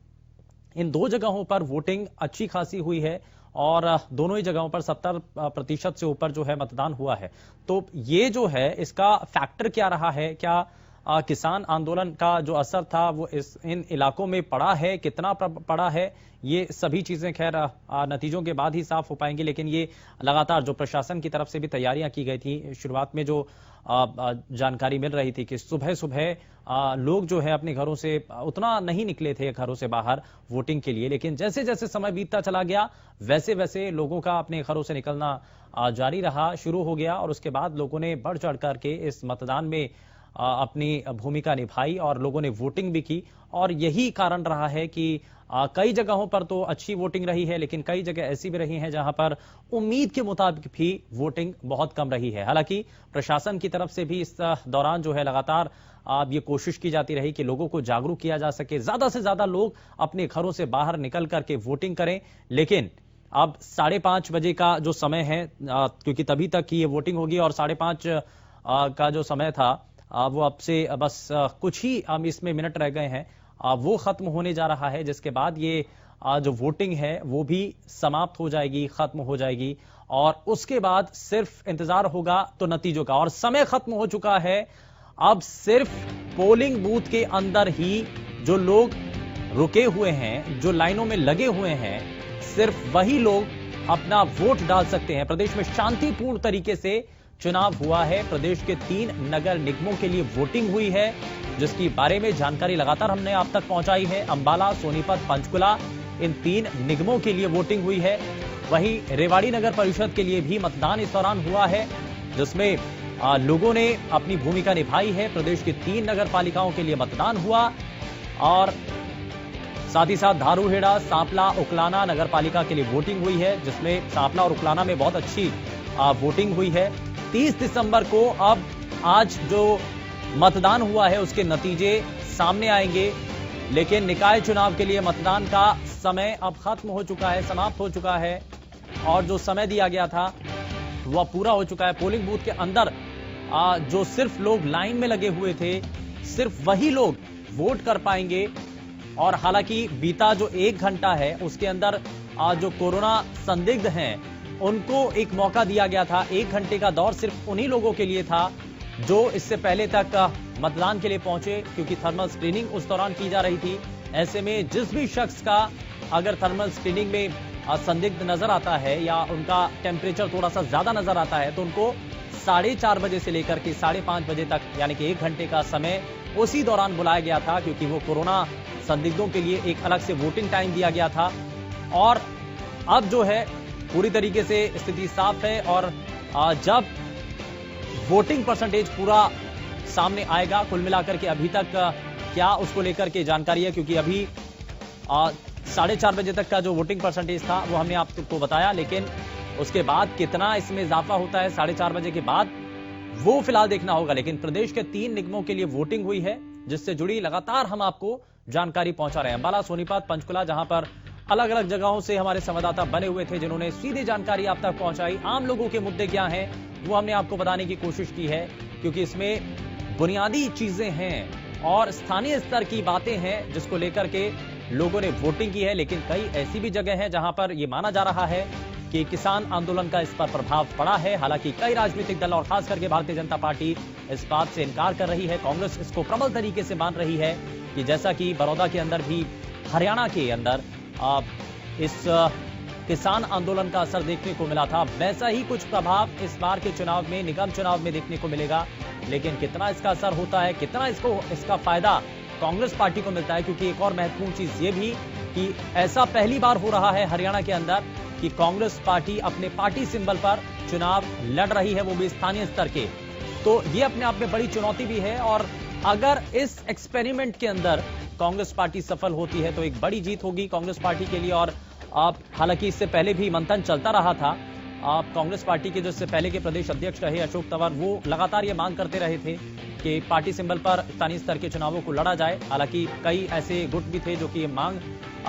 इन दो जगहों पर वोटिंग अच्छी खासी हुई है और दोनों ही जगहों पर 70% से ऊपर जो है मतदान हुआ है। तो ये जो है इसका फैक्टर क्या रहा है? क्या किसान आंदोलन का जो असर था वो इन इलाकों में पड़ा है, कितना पड़ा है, ये सभी चीजें खैर नतीजों के बाद ही साफ हो पाएंगी। लेकिन ये लगातार जो प्रशासन की तरफ से भी तैयारियां की गई थी, शुरुआत में जो जानकारी मिल रही थी कि सुबह सुबह लोग जो है अपने घरों से उतना नहीं निकले थे घरों से बाहर वोटिंग के लिए, लेकिन जैसे जैसे समय बीतता चला गया वैसे वैसे लोगों का अपने घरों से निकलना जारी रहा, शुरू हो गया। और उसके बाद लोगों ने बढ़ चढ़ करके इस मतदान में अपनी भूमिका निभाई और लोगों ने वोटिंग भी की। और यही कारण रहा है कि कई जगहों पर तो अच्छी वोटिंग रही है, लेकिन कई जगह ऐसी भी रही हैं जहां पर उम्मीद के मुताबिक भी वोटिंग बहुत कम रही है। हालांकि प्रशासन की तरफ से भी इस दौरान जो है लगातार ये कोशिश की जाती रही कि लोगों को जागरूक किया जा सके, ज्यादा से ज्यादा लोग अपने घरों से बाहर निकल करके वोटिंग करें। लेकिन अब 5:30 बजे का जो समय है, क्योंकि तभी तक की ये वोटिंग होगी और 5:30 का जो समय था वो अब से बस कुछ ही इसमें मिनट रह गए हैं, वो खत्म होने जा रहा है, जिसके बाद ये जो वोटिंग है वो भी समाप्त हो जाएगी, खत्म हो जाएगी। और उसके बाद सिर्फ इंतजार होगा तो नतीजों का, और समय खत्म हो चुका है। अब सिर्फ पोलिंग बूथ के अंदर ही जो लोग रुके हुए हैं, जो लाइनों में लगे हुए हैं, सिर्फ वही लोग अपना वोट डाल सकते हैं। प्रदेश में शांतिपूर्ण तरीके से चुनाव हुआ है। प्रदेश के 3 नगर निगमों के लिए वोटिंग हुई है, जिसकी बारे में जानकारी लगातार हमने आप तक पहुंचाई है। अंबाला, सोनीपत, पंचकुला, इन 3 निगमों के लिए वोटिंग हुई है। वहीं रेवाड़ी नगर परिषद के लिए भी मतदान इस दौरान हुआ है, जिसमें लोगों ने अपनी भूमिका निभाई है। प्रदेश की 3 नगर पालिकाओं के लिए मतदान हुआ और साथ ही साथ धारूहेड़ा, सांपला, उकलाना नगर पालिका के लिए वोटिंग हुई है, जिसमें सांपला और उकलाना में बहुत अच्छी वोटिंग हुई है। 30 दिसंबर को अब आज जो मतदान हुआ है उसके नतीजे सामने आएंगे, लेकिन निकाय चुनाव के लिए मतदान का समय अब खत्म हो चुका है, समाप्त हो चुका है और जो समय दिया गया था वह पूरा हो चुका है। पोलिंग बूथ के अंदर जो सिर्फ लोग लाइन में लगे हुए थे, सिर्फ वही लोग वोट कर पाएंगे। और हालांकि बीता जो 1 घंटा है उसके अंदर जो कोरोना संदिग्ध हैं उनको एक मौका दिया गया था। 1 घंटे का दौर सिर्फ उन्हीं लोगों के लिए था जो इससे पहले तक मतदान के लिए पहुंचे, क्योंकि थर्मल स्क्रीनिंग उस दौरान की जा रही थी। ऐसे में जिस भी शख्स का अगर थर्मल स्क्रीनिंग में संदिग्ध नजर आता है या उनका टेम्परेचर थोड़ा सा ज्यादा नजर आता है तो उनको 4:30 बजे से लेकर के 5:30 बजे तक यानी कि 1 घंटे का समय उसी दौरान बुलाया गया था, क्योंकि वो कोरोना संदिग्धों के लिए एक अलग से वोटिंग टाइम दिया गया था। और अब जो है पूरी तरीके से स्थिति साफ है और जब वोटिंग परसेंटेज पूरा सामने आएगा, कुल मिलाकर के अभी तक क्या उसको लेकर के जानकारी है, क्योंकि अभी 4:30 बजे तक का जो वोटिंग परसेंटेज था वो हमने आपको बताया, लेकिन उसके बाद कितना इसमें इजाफा होता है 4:30 बजे के बाद वो फिलहाल देखना होगा। लेकिन प्रदेश के 3 निगमों के लिए वोटिंग हुई है, जिससे जुड़ी लगातार हम आपको जानकारी पहुंचा रहे हैं। अंबाला, सोनीपत, पंचकुला, जहां पर अलग अलग जगहों से हमारे संवाददाता बने हुए थे जिन्होंने सीधी जानकारी आप तक पहुंचाई। आम लोगों के मुद्दे क्या हैं वो हमने आपको बताने की कोशिश की है, क्योंकि इसमें बुनियादी चीजें हैं और स्थानीय स्तर की बातें हैं जिसको लेकर के लोगों ने वोटिंग की है। लेकिन कई ऐसी भी जगह है जहां पर यह माना जा रहा है कि किसान आंदोलन का इस पर प्रभाव पड़ा है। हालांकि कई राजनीतिक दल और खास करके भारतीय जनता पार्टी इस बात से इनकार कर रही है। कांग्रेस इसको प्रबल तरीके से मान रही है कि जैसा कि बड़ौदा के अंदर भी, हरियाणा के अंदर इस किसान आंदोलन का असर देखने को मिला था, वैसा ही कुछ प्रभाव इस बार के चुनाव में, निगम चुनाव में देखने को मिलेगा। लेकिन कितना इसका असर होता है, कितना इसका फायदा कांग्रेस पार्टी को मिलता है, क्योंकि एक और महत्वपूर्ण चीज ये भी कि ऐसा पहली बार हो रहा है हरियाणा के अंदर कि कांग्रेस पार्टी अपने पार्टी सिंबल पर चुनाव लड़ रही है, वो भी स्थानीय स्तर के। तो ये अपने आप में बड़ी चुनौती भी है और अगर इस एक्सपेरिमेंट के अंदर कांग्रेस पार्टी सफल होती है तो एक बड़ी जीत होगी कांग्रेस पार्टी के लिए। और हालांकि इससे पहले भी मंथन चलता रहा था। कांग्रेस पार्टी के जो इससे पहले के प्रदेश अध्यक्ष रहे अशोक तंवर, वो लगातार ये मांग करते रहे थे कि पार्टी सिंबल पर स्थानीय स्तर के चुनावों को लड़ा जाए। हालांकि कई ऐसे गुट भी थे जो कि ये मांग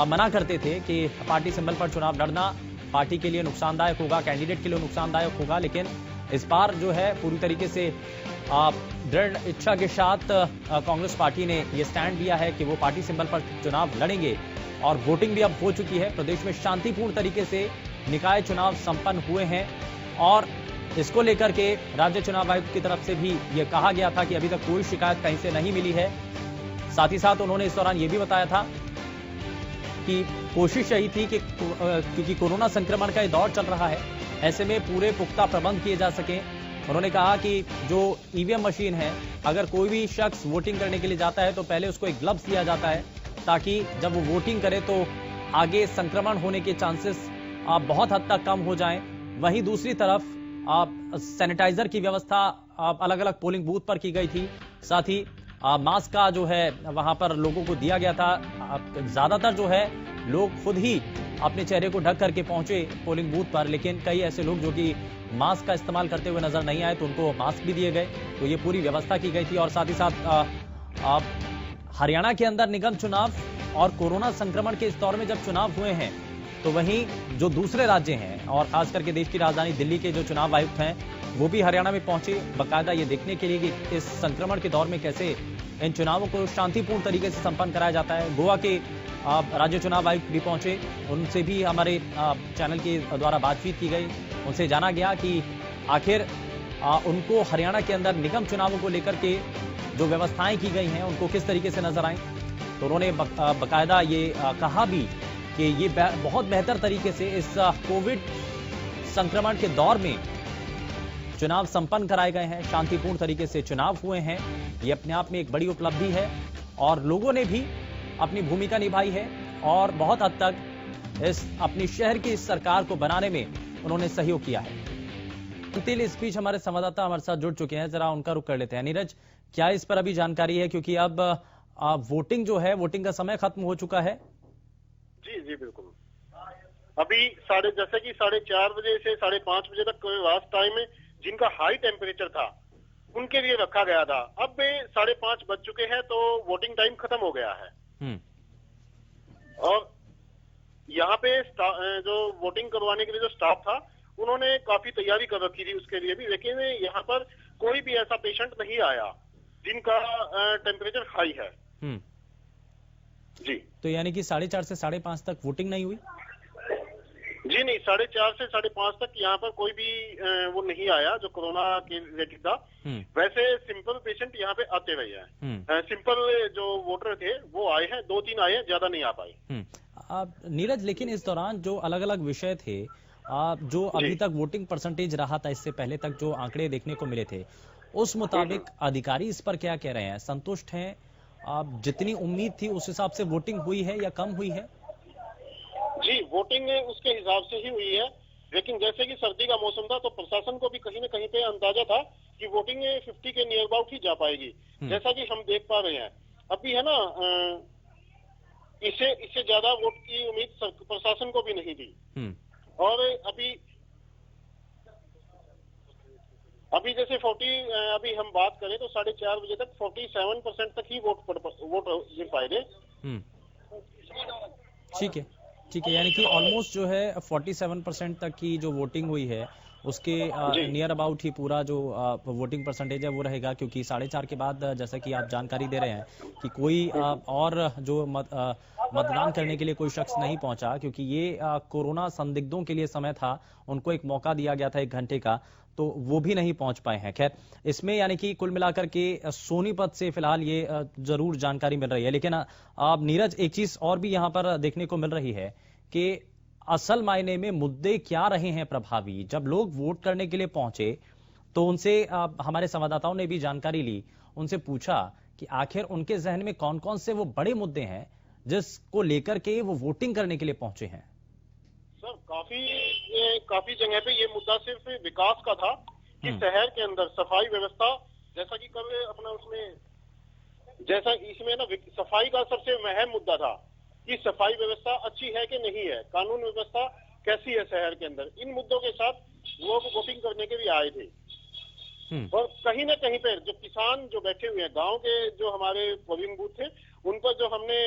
मना करते थे कि पार्टी सिंबल पर चुनाव लड़ना पार्टी के लिए नुकसानदायक होगा, कैंडिडेट के लिए नुकसानदायक होगा। लेकिन इस बार जो है पूरी तरीके से दृढ़ इच्छा के साथ कांग्रेस पार्टी ने यह स्टैंड लिया है कि वो पार्टी सिंबल पर चुनाव लड़ेंगे। और वोटिंग भी अब हो चुकी है। प्रदेश में शांतिपूर्ण तरीके से निकाय चुनाव संपन्न हुए हैं और इसको लेकर के राज्य चुनाव आयोग की तरफ से भी यह कहा गया था कि अभी तक कोई शिकायत कहीं से नहीं मिली है। साथ ही साथ उन्होंने इस दौरान यह भी बताया था कि कोशिश यही थी कि क्योंकि कोरोना संक्रमण का ये दौर चल रहा है, ऐसे में पूरे पुख्ता प्रबंध किए जा सके। उन्होंने कहा कि जो ईवीएम मशीन है, अगर कोई भी शख्स वोटिंग करने के लिए जाता है तो पहले उसको एक ग्लव्स दिया जाता है, ताकि जब वो वोटिंग करे तो आगे संक्रमण होने के चांसेस बहुत हद तक कम हो जाएं। वहीं दूसरी तरफ सैनिटाइजर की व्यवस्था अलग अलग पोलिंग बूथ पर की गई थी। साथ ही मास्क का जो है वहां पर लोगों को दिया गया था। ज्यादातर जो है लोग खुद ही अपने चेहरे को ढक करके पहुंचे पोलिंग बूथ पर, लेकिन कई ऐसे लोग जो कि मास्क का इस्तेमाल करते हुए नजर नहीं आए तो उनको मास्क भी दिए गए। तो ये पूरी व्यवस्था की गई थी। और साथ ही साथ हरियाणा के अंदर निगम चुनाव और कोरोना संक्रमण के इस दौर में जब चुनाव हुए हैं तो वहीं जो दूसरे राज्य हैं और खास करके देश की राजधानी दिल्ली के जो चुनाव आयुक्त हैं वो भी हरियाणा में पहुंचे, बाकायदा ये देखने के लिए कि इस संक्रमण के दौर में कैसे इन चुनावों को शांतिपूर्ण तरीके से संपन्न कराया जाता है। गोवा के राज्य चुनाव आयुक्त भी पहुंचे, उनसे भी हमारे चैनल के द्वारा बातचीत की गई। उनसे जाना गया कि आखिर उनको हरियाणा के अंदर निगम चुनावों को लेकर के जो व्यवस्थाएं की गई हैं उनको किस तरीके से नजर आए। तो उन्होंने बाकायदा ये कहा भी कि ये बहुत बेहतर तरीके से इस कोविड संक्रमण के दौर में चुनाव संपन्न कराए गए हैं, शांतिपूर्ण तरीके से चुनाव हुए हैं। ये अपने आप में एक बड़ी उपलब्धि है और लोगों ने भी अपनी भूमिका निभाई है और बहुत हद तक इस अपनी शहर की इस सरकार को बनाने में उन्होंने सहयोग किया है। इस बीच हमारे संवाददाता हमारे साथ जुड़ चुके हैं, जरा उनका रुख कर लेते हैं। नीरज, क्या इस पर अभी जानकारी है, क्योंकि अब वोटिंग जो है, वोटिंग का समय खत्म हो चुका है? जी जी बिल्कुल। अभी जैसे कि 4:30 बजे से 5:30 बजे तक लास्ट टाइम में जिनका हाई टेम्परेचर था उनके लिए रखा गया था। अब 5:30 बज चुके हैं तो वोटिंग टाइम खत्म हो गया है। और यहाँ पे जो वोटिंग करवाने के लिए जो स्टाफ था उन्होंने काफी तैयारी कर रखी थी उसके लिए भी, लेकिन यहाँ पर कोई भी ऐसा पेशेंट नहीं आया जिनका टेम्परेचर हाई है। जी, तो यानी कि 4:30 से 5:30 तक वोटिंग नहीं हुई? जी नहीं, 4:30 से 5:30 तक यहाँ पर कोई भी वो नहीं आया जो कोरोना के रिलेटेड था। वैसे सिंपल पेशेंट यहाँ पे आते रहे हैं। सिंपल जो वोटर थे वो आए हैं, 2-3 आए हैं, ज्यादा नहीं आ पाए। नीरज, लेकिन इस दौरान जो अलग अलग विषय थे, जो अभी तक वोटिंग परसेंटेज रहा था, इससे पहले तक जो आंकड़े देखने को मिले थे, उस मुताबिक अधिकारी इस पर क्या कह रहे हैं? संतुष्ट हैं? जितनी उम्मीद थी उस हिसाब से वोटिंग हुई है या कम हुई है? जी, वोटिंग उसके हिसाब से ही हुई है, लेकिन जैसे कि सर्दी का मौसम था तो प्रशासन को भी कहीं न कहीं पे अंदाजा था कि वोटिंग 50 के नियर अबाउट ही जा पाएगी। जैसा कि हम देख पा रहे हैं अभी है ना, इससे ज्यादा वोट की उम्मीद प्रशासन को भी नहीं थी। और अभी जैसे अभी हम बात करें तो 4:30 बजे तक 47% तक ही वोट गिर पाए थे। ठीक है, यानी कि ऑलमोस्ट जो है 47% तक की जो वोटिंग हुई है उसके नियर अबाउट ही पूरा जो वोटिंग परसेंटेज है वो रहेगा, क्योंकि 4:30 के बाद जैसा कि आप जानकारी दे रहे हैं कि कोई और जो मतदान करने के लिए कोई शख्स नहीं पहुंचा, क्योंकि ये कोरोना संदिग्धों के लिए समय था, उनको एक मौका दिया गया था 1 घंटे का, तो वो भी नहीं पहुंच पाए हैं। खैर, इसमें यानी कि कुल मिलाकर के सोनीपत से फिलहाल ये जरूर जानकारी मिल रही है। लेकिन अब नीरज, एक चीज और भी यहाँ पर देखने को मिल रही है कि असल मायने में मुद्दे क्या रहे हैं प्रभावी। जब लोग वोट करने के लिए पहुंचे तो उनसे हमारे संवाददाताओं ने भी जानकारी ली, उनसे पूछा कि आखिर उनके जहन में कौन कौन से वो बड़े मुद्दे हैं जिसको लेकर के वो वोटिंग करने के लिए पहुंचे हैं। सर, काफी जगह पे ये मुद्दा सिर्फ विकास का था कि शहर के अंदर सफाई व्यवस्था, जैसा कि कल अपना इसमें ना सफाई का सबसे अहम मुद्दा था कि सफाई व्यवस्था अच्छी है कि नहीं है, कानून व्यवस्था कैसी है शहर के अंदर। इन मुद्दों के साथ लोग वोटिंग करने के लिए आए थे। और कहीं ना कहीं पर जो किसान जो बैठे हुए हैं, गांव के जो हमारे पोलिंग बूथ थे, उन पर जो हमने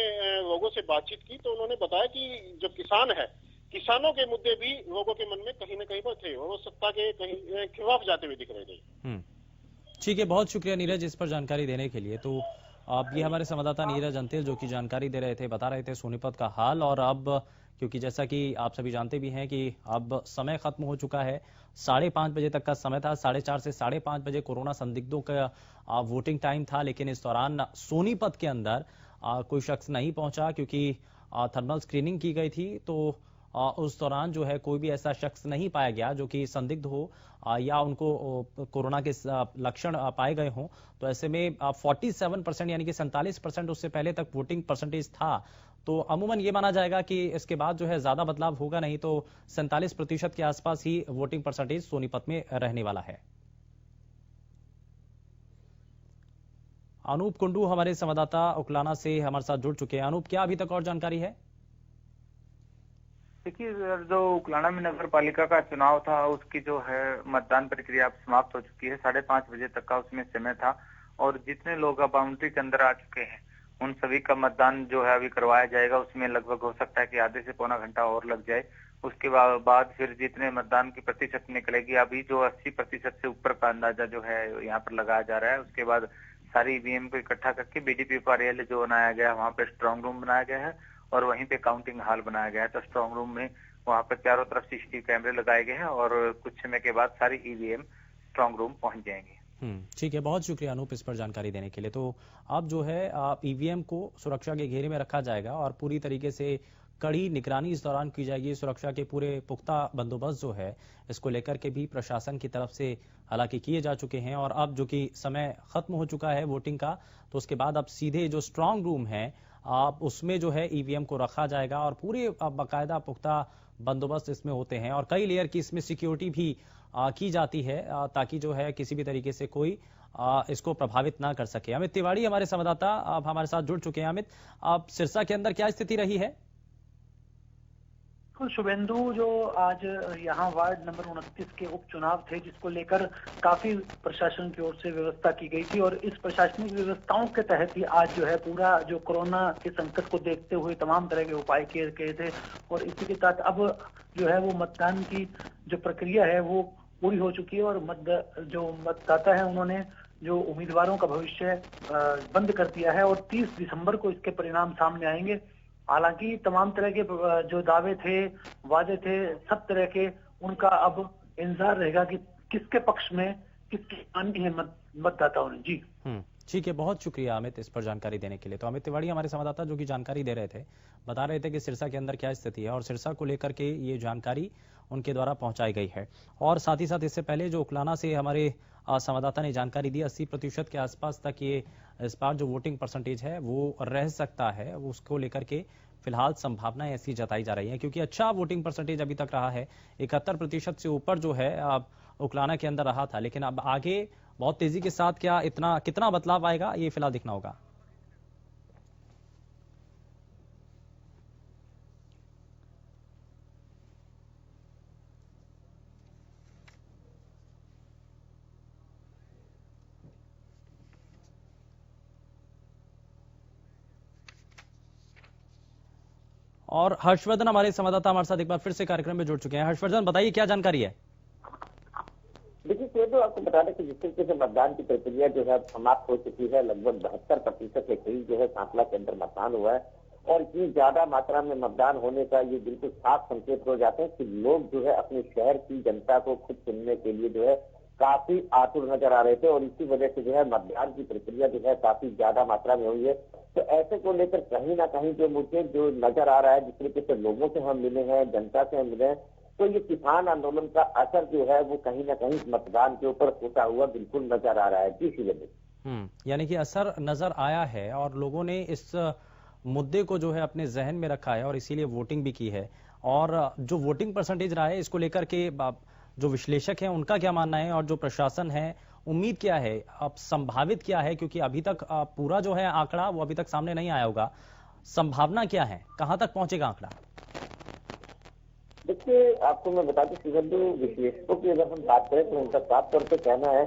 लोगों से बातचीत की तो उन्होंने बताया कि जो किसान है, किसानों के मुद्दे भी लोगों के मन में कहीं ना कहीं पर थे, वो सत्ता के कहीं खिलाफ जाते हुए दिख रहे थे। ठीक है, बहुत शुक्रिया नीरज इस पर जानकारी देने के लिए। तो अब ये हमारे संवाददाता नीरज अंतिल जो कि जानकारी दे रहे थे, बता रहे थे सोनीपत का हाल। और अब क्योंकि जैसा कि आप सभी जानते भी हैं कि अब समय खत्म हो चुका है, 5:30 बजे तक का समय था, 4:30 से 5:30 बजे कोरोना संदिग्धों का वोटिंग टाइम था। लेकिन इस दौरान सोनीपत के अंदर कोई शख्स नहीं पहुंचा, क्योंकि थर्मल स्क्रीनिंग की गई थी, तो उस दौरान जो है कोई भी ऐसा शख्स नहीं पाया गया जो कि संदिग्ध हो या उनको कोरोना के लक्षण पाए गए हों। तो ऐसे में 47% यानी कि 47% उससे पहले तक वोटिंग परसेंटेज था। तो अमूमन ये माना जाएगा कि इसके बाद जो है ज्यादा बदलाव होगा नहीं, तो 47% के आसपास ही वोटिंग परसेंटेज सोनीपत में रहने वाला है। अनूप कुंडू हमारे संवाददाता उकलाना से हमारे साथ जुड़ चुके हैं। अनूप, क्या अभी तक और जानकारी है? देखिए, जो उकलाना में नगर पालिका का चुनाव था उसकी जो है मतदान प्रक्रिया अब समाप्त हो चुकी है। 5:30 बजे तक का उसमें समय था और जितने लोग अब बाउंड्री के अंदर आ चुके हैं उन सभी का मतदान जो है अभी करवाया जाएगा। उसमें लगभग हो सकता है कि आधे से पौना घंटा और लग जाए। उसके बाद फिर जितने मतदान की प्रतिशत निकलेगी, अभी जो 80% से ऊपर का अंदाजा जो है यहाँ पर लगाया जा रहा है। उसके बाद सारी ईवीएम को इकट्ठा करके बीडीपी कार्यालय जो बनाया गया है वहाँ पे स्ट्रांग रूम बनाया गया है और वहीं पे काउंटिंग हॉल बनाया गया है। तो स्ट्रांग रूम में वहाँ पर चारों तरफ सीसीटीवी कैमरे लगाए गए हैं और कुछ समय के बाद सारी ईवीएम स्ट्रांग रूम पहुंच जाएंगे। ठीक है, बहुत शुक्रिया अनूप इस पर जानकारी देने के लिए। तो अब जो है ईवीएम को सुरक्षा के घेरे में रखा जाएगा और पूरी तरीके से कड़ी निगरानी इस दौरान की जाएगी। सुरक्षा के पूरे पुख्ता बंदोबस्त जो है इसको लेकर के भी प्रशासन की तरफ से हालांकि किए जा चुके हैं। और अब जो कि समय खत्म हो चुका है वोटिंग का, तो उसके बाद अब सीधे जो स्ट्रांग रूम है उसमें जो है ईवीएम को रखा जाएगा और पूरे बाकायदा पुख्ता बंदोबस्त इसमें होते हैं और कई लेयर की इसमें सिक्योरिटी भी की जाती है ताकि जो है किसी भी तरीके से कोई इसको प्रभावित ना कर सके। अमित तिवारी हमारे संवाददाता अब हमारे साथ जुड़ चुके हैं। अमित, अब सिरसा के अंदर क्या स्थिति रही है? शुभेंदु, जो आज यहाँ वार्ड नंबर 29 के उपचुनाव थे जिसको लेकर काफी प्रशासन की ओर से व्यवस्था की गई थी और इस प्रशासनिक व्यवस्थाओं के तहत ही आज जो है पूरा जो कोरोना के संकट को देखते हुए तमाम तरह के उपाय किए गए थे और इसी के साथ अब जो है वो मतदान की जो प्रक्रिया है वो पूरी हो चुकी है और जो मतदाता है उन्होंने जो उम्मीदवारों का भविष्य बंद कर दिया है और 30 दिसंबर को इसके परिणाम सामने आएंगे। हालांकि तमाम तरह के जो दावे थे, वादे थे, सब तरह के उनका अब इंतजार रहेगा कि किसके पक्ष में किसकी आनी है मतदाताओं ने। जी ठीक है, बहुत शुक्रिया अमित इस पर जानकारी देने के लिए। तो अमित तिवारी हमारे संवाददाता जो कि जानकारी दे रहे थे, बता रहे थे कि सिरसा के अंदर क्या स्थिति है और सिरसा को लेकर के ये जानकारी उनके द्वारा पहुंचाई गई है। और साथ ही साथ इससे पहले जो उकलाना से हमारे संवाददाता ने जानकारी दी 80% के आसपास तक ये इस बार जो वोटिंग परसेंटेज है वो रह सकता है, उसको लेकर के फिलहाल संभावनाएं ऐसी जताई जा रही हैं क्योंकि अच्छा वोटिंग परसेंटेज अभी तक रहा है। 71% से ऊपर जो है उकलाना के अंदर रहा था, लेकिन अब आगे बहुत तेजी के साथ कितना बदलाव आएगा ये फिलहाल दिखना होगा। और हर्षवर्धन हमारे संवाददाता हमारे साथ एक बार फिर से कार्यक्रम में जुड़ चुके हैं। हर्षवर्धन, बताइए क्या जानकारी है? देखिए, तो आपको बता दें कि जिस तरीके से मतदान की प्रक्रिया जो है समाप्त हो चुकी है, लगभग 72% के करीब जो है सांसला के अंदर मतदान हुआ है और इतनी ज्यादा मात्रा में मतदान होने का ये बिल्कुल साफ संकेत हो जाते हैं कि लोग जो है अपने शहर की जनता को खुद चुनने के लिए जो है काफी आतुर नजर आ रहे थे और इसी वजह से जो है मतदान की प्रक्रिया जो है काफी ज्यादा मात्रा में हुई है। तो ऐसे को लेकर कहीं ना कहीं जो मुझे जो नजर आ रहा है, जिस तरीके से लोगों से हम मिले हैं, जनता से हम मिले हैं, तो ये किसान आंदोलन का असर जो है वो कहीं ना कहीं मतदान के ऊपर होता हुआ बिल्कुल नजर आ रहा है। जी शिवेंद्र, यानी कि असर नजर आया है और लोगों ने इस मुद्दे को जो है अपने जहन में रखा है और इसीलिए वोटिंग भी की है। और जो वोटिंग परसेंटेज रहा है इसको लेकर के जो विश्लेषक हैं उनका क्या मानना है और जो प्रशासन है उम्मीद क्या है, अब संभावित क्या है, क्योंकि अभी तक पूरा जो है आंकड़ा वो अभी तक सामने नहीं आया होगा, संभावना क्या है, कहां तक पहुंचेगा आंकड़ा? देखिए, आपको मैं बता दूं शिवेंद्र, विश्लेषकों की अगर हम बात करें तो उनका साफ तौर पर कहना है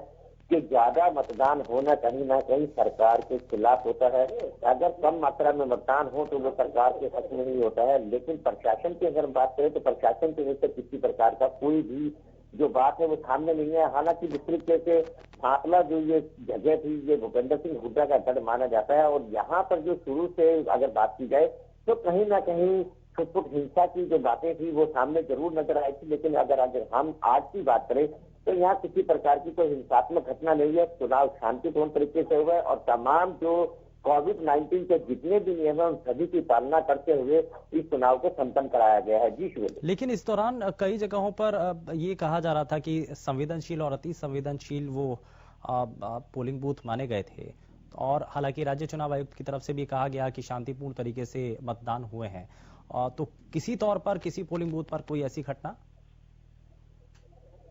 कि ज्यादा मतदान होना कहीं ना कहीं सरकार के खिलाफ होता है। अगर कम मात्रा में मतदान हो तो वो सरकार के हक में नहीं होता है। लेकिन प्रशासन की अगर बात करें तो प्रशासन की वजह से किसी प्रकार का कोई भी जो बात है वो सामने नहीं है। हालांकि जिस तरीके से सांसला जो ये जगह थी, ये भूपेंद्र सिंह हुड्डा का गढ़ माना जाता है और यहाँ पर जो शुरू से अगर बात की जाए तो कहीं ना कहीं छुटपुट हिंसा की जो बातें थी वो सामने जरूर नजर आई थी। लेकिन अगर हम आज की बात करें तो यहाँ किसी प्रकार की कोई हिंसात्मक घटना नहीं है। चुनाव शांतिपूर्ण तरीके से हुआ है और तमाम जो कोविड-19 के जितने भी नियम है उन सभी की पालना करते हुए इस चुनाव को संपन्न कराया गया है। जी शिवेंद्र, लेकिन इस दौरान कई जगहों पर ये कहा जा रहा था कि संवेदनशील और अति संवेदनशील वो पोलिंग बूथ माने गए थे और हालांकि राज्य चुनाव आयुक्त की तरफ से भी कहा गया कि शांतिपूर्ण तरीके से मतदान हुए हैं। तो किसी तौर पर किसी पोलिंग बूथ पर कोई ऐसी घटना?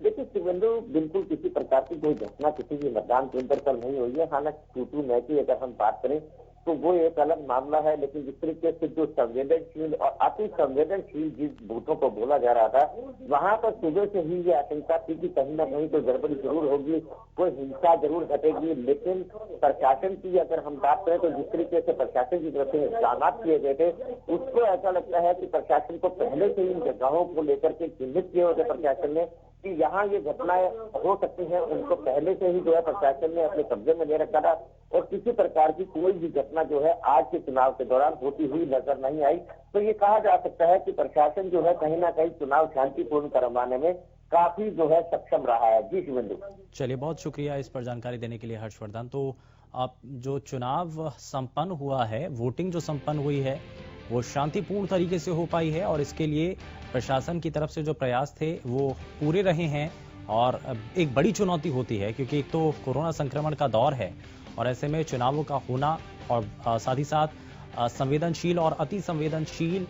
देखिए शिवेंद्र, बिल्कुल किसी प्रकार की कोई घटना किसी भी मतदान केंद्र पर नहीं हुई है। हालांकि टूटू मैच की अगर हम बात करें तो वो एक अलग मामला है। लेकिन जिस तरीके से जो संवेदनशील और अति संवेदनशील जिस बूथों को बोला जा रहा था, वहां पर सुबह से ही ये आशंका थी कि कहीं ना कहीं कोई गड़बड़ी जरूर होगी, कोई हिंसा जरूर घटेगी। लेकिन प्रशासन की अगर हम बात करें तो जिस तरीके से प्रशासन की तरफ से इंतजाम किए गए थे, उसको ऐसा लगता है कि प्रशासन को पहले से इन जगहों को लेकर के चिन्हित किए होते प्रशासन ने कि यहाँ ये घटनाएं हो सकती हैं, उनको पहले से ही जो है प्रशासन ने अपने कब्जे में ले रखा था और किसी प्रकार की कोई भी घटना जो है आज के चुनाव के दौरान होती हुई नजर नहीं आई। तो ये कहा जा सकता है कि प्रशासन जो है कहीं ना कहीं चुनाव शांतिपूर्ण करवाने में काफी जो है सक्षम रहा है। जी शिवेंद्र, चलिए बहुत शुक्रिया इस पर जानकारी देने के लिए हर्षवर्धन। तो अब जो चुनाव संपन्न हुआ है, वोटिंग जो संपन्न हुई है वो शांतिपूर्ण तरीके से हो पाई है और इसके लिए प्रशासन की तरफ से जो प्रयास थे वो पूरे रहे हैं। और एक बड़ी चुनौती होती है क्योंकि एक तो कोरोना संक्रमण का दौर है और ऐसे में चुनावों का होना और साथ ही साथ संवेदनशील और अति संवेदनशील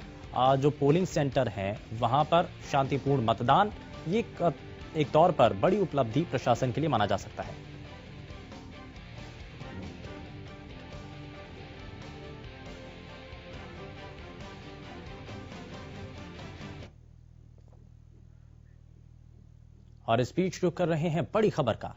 जो पोलिंग सेंटर हैं वहां पर शांतिपूर्ण मतदान, ये एक तौर पर बड़ी उपलब्धि प्रशासन के लिए माना जा सकता है। और इस बीच रुक कर रहे हैं बड़ी खबर का।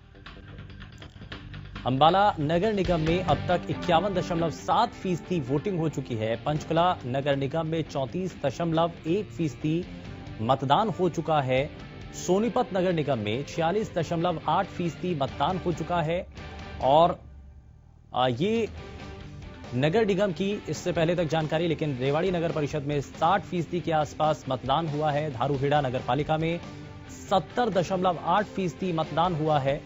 अंबाला नगर निगम में अब तक 51.7% वोटिंग हो चुकी है। पंचकुला नगर निगम में 34.1% मतदान हो चुका है। सोनीपत नगर निगम में 46.8% मतदान हो चुका है। और ये नगर निगम की इससे पहले तक जानकारी, लेकिन रेवाड़ी नगर परिषद में 60% के आसपास मतदान हुआ है। धारूहेड़ा नगर पालिका में 70.8% मतदान हुआ है।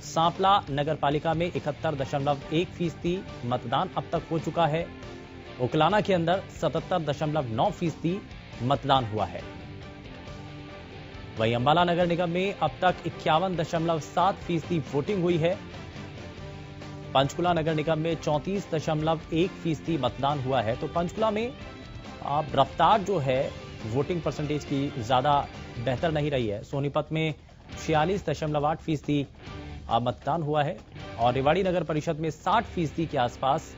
सांपला नगर पालिका में 71.1% मतदान अब तक हो चुका है। उकलाना के अंदर 77.9% मतदान हुआ है। वहीं अंबाला नगर निगम में अब तक 51.7% वोटिंग हुई है। पंचकुला नगर निगम में 34.1% मतदान हुआ है। तो पंचकुला में रफ्तार जो है वोटिंग परसेंटेज की ज्यादा बेहतर नहीं रही है। सोनीपत में 46.8% मतदान हुआ है और रेवाड़ी नगर परिषद में 60% के आसपास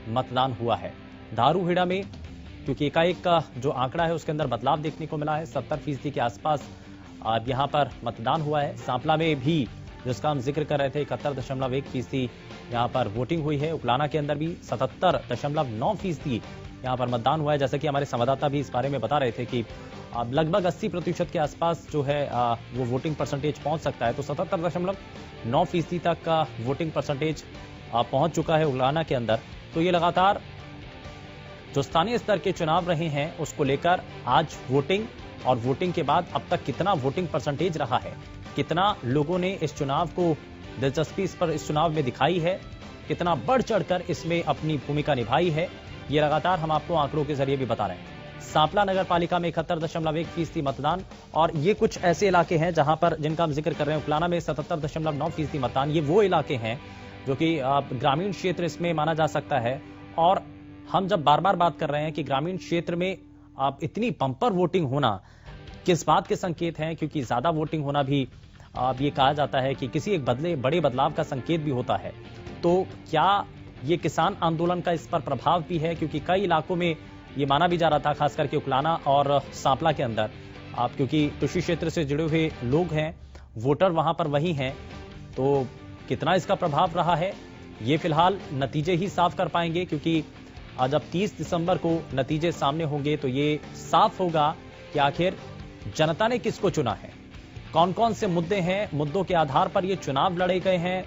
मतदान हुआ है। धारूहेड़ा में क्योंकि एकाएक का जो आंकड़ा है उसके अंदर बदलाव देखने को मिला है, 70% के आसपास यहां पर मतदान हुआ है। सांपला में भी जिसका हम जिक्र कर रहे थे 71.1% यहां पर वोटिंग हुई है। उकलाना के अंदर भी 77.9% यहां पर मतदान हुआ है। जैसा कि हमारे संवाददाता भी इस बारे में बता रहे थे कि लगभग 80% के आसपास जो है वो वोटिंग परसेंटेज पहुंच सकता है। तो 77.9% तक का वोटिंग परसेंटेज पहुंच चुका है उकलाना के अंदर। तो ये लगातार जो स्थानीय स्तर के चुनाव रहे हैं उसको लेकर आज वोटिंग और वोटिंग के बाद अब तक कितना वोटिंग परसेंटेज रहा है, कितना लोगों ने इस चुनाव को दिलचस्पी इस चुनाव में दिखाई है, कितना बढ़ चढ़कर इसमें अपनी भूमिका निभाई है, ये लगातार हम आपको आंकड़ों के जरिए भी बता रहे हैं। सांपला नगर पालिका में 71.1% मतदान और ये कुछ ऐसे इलाके हैं जहां पर जिनका हम जिक्र कर रहे हैं। उकलाना में 77.9% मतदान। ये वो इलाके हैं जो कि ग्रामीण क्षेत्र इसमें माना जा सकता है। और हम जब बार बार बात कर रहे हैं कि ग्रामीण क्षेत्र में इतनी बम्पर वोटिंग होना किस बात के संकेत हैं, क्योंकि ज्यादा वोटिंग होना भी ये कहा जाता है कि किसी एक बड़े बदलाव का संकेत भी होता है। तो क्या ये किसान आंदोलन का इस पर प्रभाव भी है, क्योंकि कई इलाकों में ये माना भी जा रहा था, खास करके उकलाना और सांपला के अंदर क्योंकि कृषि क्षेत्र से जुड़े हुए लोग हैं, वोटर वहां पर वही हैं। तो कितना इसका प्रभाव रहा है ये फिलहाल नतीजे ही साफ कर पाएंगे, क्योंकि जब 30 दिसंबर को नतीजे सामने होंगे तो ये साफ होगा कि आखिर जनता ने किसको चुना है, कौन कौन से मुद्दे हैं, मुद्दों के आधार पर ये चुनाव लड़े गए हैं,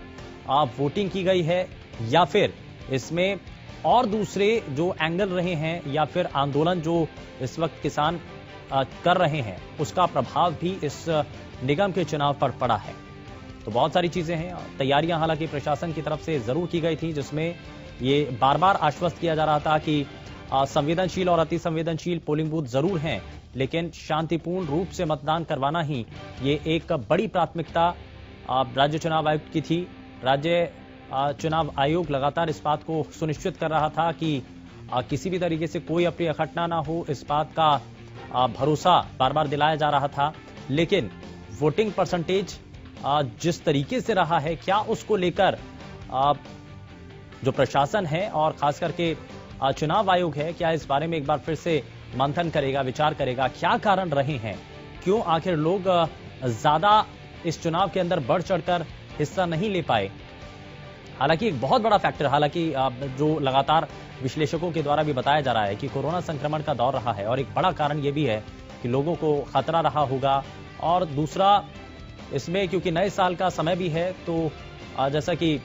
वोटिंग की गई है, या फिर इसमें और दूसरे जो एंगल रहे हैं, या फिर आंदोलन जो इस वक्त किसान कर रहे हैं उसका प्रभाव भी इस निगम के चुनाव पर पड़ा है। तो बहुत सारी चीजें हैं। तैयारियां हालांकि प्रशासन की तरफ से जरूर की गई थी, जिसमें ये बार बार आश्वस्त किया जा रहा था कि संवेदनशील और अति संवेदनशील पोलिंग बूथ जरूर हैं, लेकिन शांतिपूर्ण रूप से मतदान करवाना ही ये एक बड़ी प्राथमिकता राज्य चुनाव आयुक्त की थी। राज्य चुनाव आयोग लगातार इस बात को सुनिश्चित कर रहा था कि किसी भी तरीके से कोई अप्रिय घटना ना हो, इस बात का भरोसा बार बार दिलाया जा रहा था। लेकिन वोटिंग परसेंटेज जिस तरीके से रहा है, क्या उसको लेकर जो प्रशासन है और खास करके चुनाव आयोग है, क्या इस बारे में एक बार फिर से मंथन करेगा, विचार करेगा, क्या कारण रहे हैं, क्यों आखिर लोग ज्यादा इस चुनाव के अंदर बढ़ चढ़कर हिस्सा नहीं ले पाए। हालांकि एक बहुत बड़ा फैक्टर, हालांकि जो लगातार विश्लेषकों के द्वारा भी बताया जा रहा है कि कोरोना संक्रमण का दौर रहा है और एक बड़ा कारण यह भी है कि लोगों को खतरा रहा होगा। और दूसरा इसमें क्योंकि नए साल का समय भी है, तो जैसा कि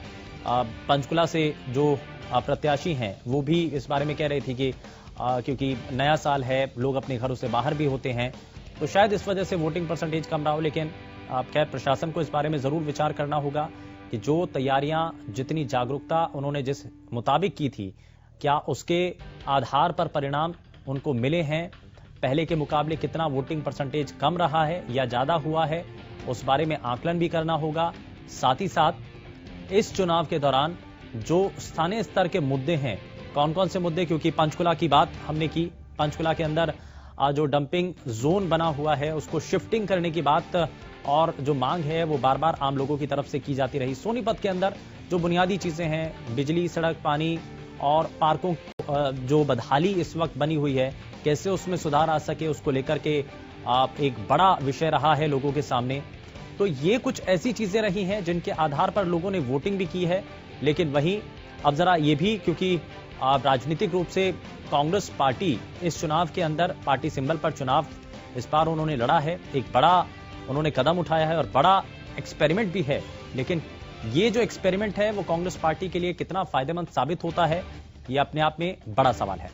पंचकुला से जो प्रत्याशी हैं वो भी इस बारे में कह रही थी कि क्योंकि नया साल है, लोग अपने घरों से बाहर भी होते हैं, तो शायद इस वजह से वोटिंग परसेंटेज कम रहा हो। लेकिन खैर प्रशासन को इस बारे में जरूर विचार करना होगा कि जो तैयारियां, जितनी जागरूकता उन्होंने जिस मुताबिक की थी, क्या उसके आधार पर परिणाम उनको मिले हैं, पहले के मुकाबले कितना वोटिंग परसेंटेज कम रहा है या ज्यादा हुआ है, उस बारे में आकलन भी करना होगा। साथ ही साथ इस चुनाव के दौरान जो स्थानीय स्तर के मुद्दे हैं कौन कौन से मुद्दे, क्योंकि पंचकुला की बात हमने की, पंचकुला के अंदर जो डंपिंग जोन बना हुआ है उसको शिफ्टिंग करने की बात और जो मांग है वो बार बार आम लोगों की तरफ से की जाती रही। सोनीपत के अंदर जो बुनियादी चीजें हैं, बिजली, सड़क, पानी और पार्कों जो बदहाली इस वक्त बनी हुई है, कैसे उसमें सुधार आ सके, उसको लेकर के एक बड़ा विषय रहा है लोगों के सामने। तो ये कुछ ऐसी चीजें रही हैं जिनके आधार पर लोगों ने वोटिंग भी की है। लेकिन वहीं अब जरा ये भी, क्योंकि राजनीतिक रूप से कांग्रेस पार्टी इस चुनाव के अंदर पार्टी सिंबल पर चुनाव इस बार उन्होंने लड़ा है, एक बड़ा उन्होंने कदम उठाया है और बड़ा एक्सपेरिमेंट भी है। लेकिन ये जो एक्सपेरिमेंट है वो कांग्रेस पार्टी के लिए कितना फायदेमंद साबित होता है, ये अपने आप में बड़ा सवाल है।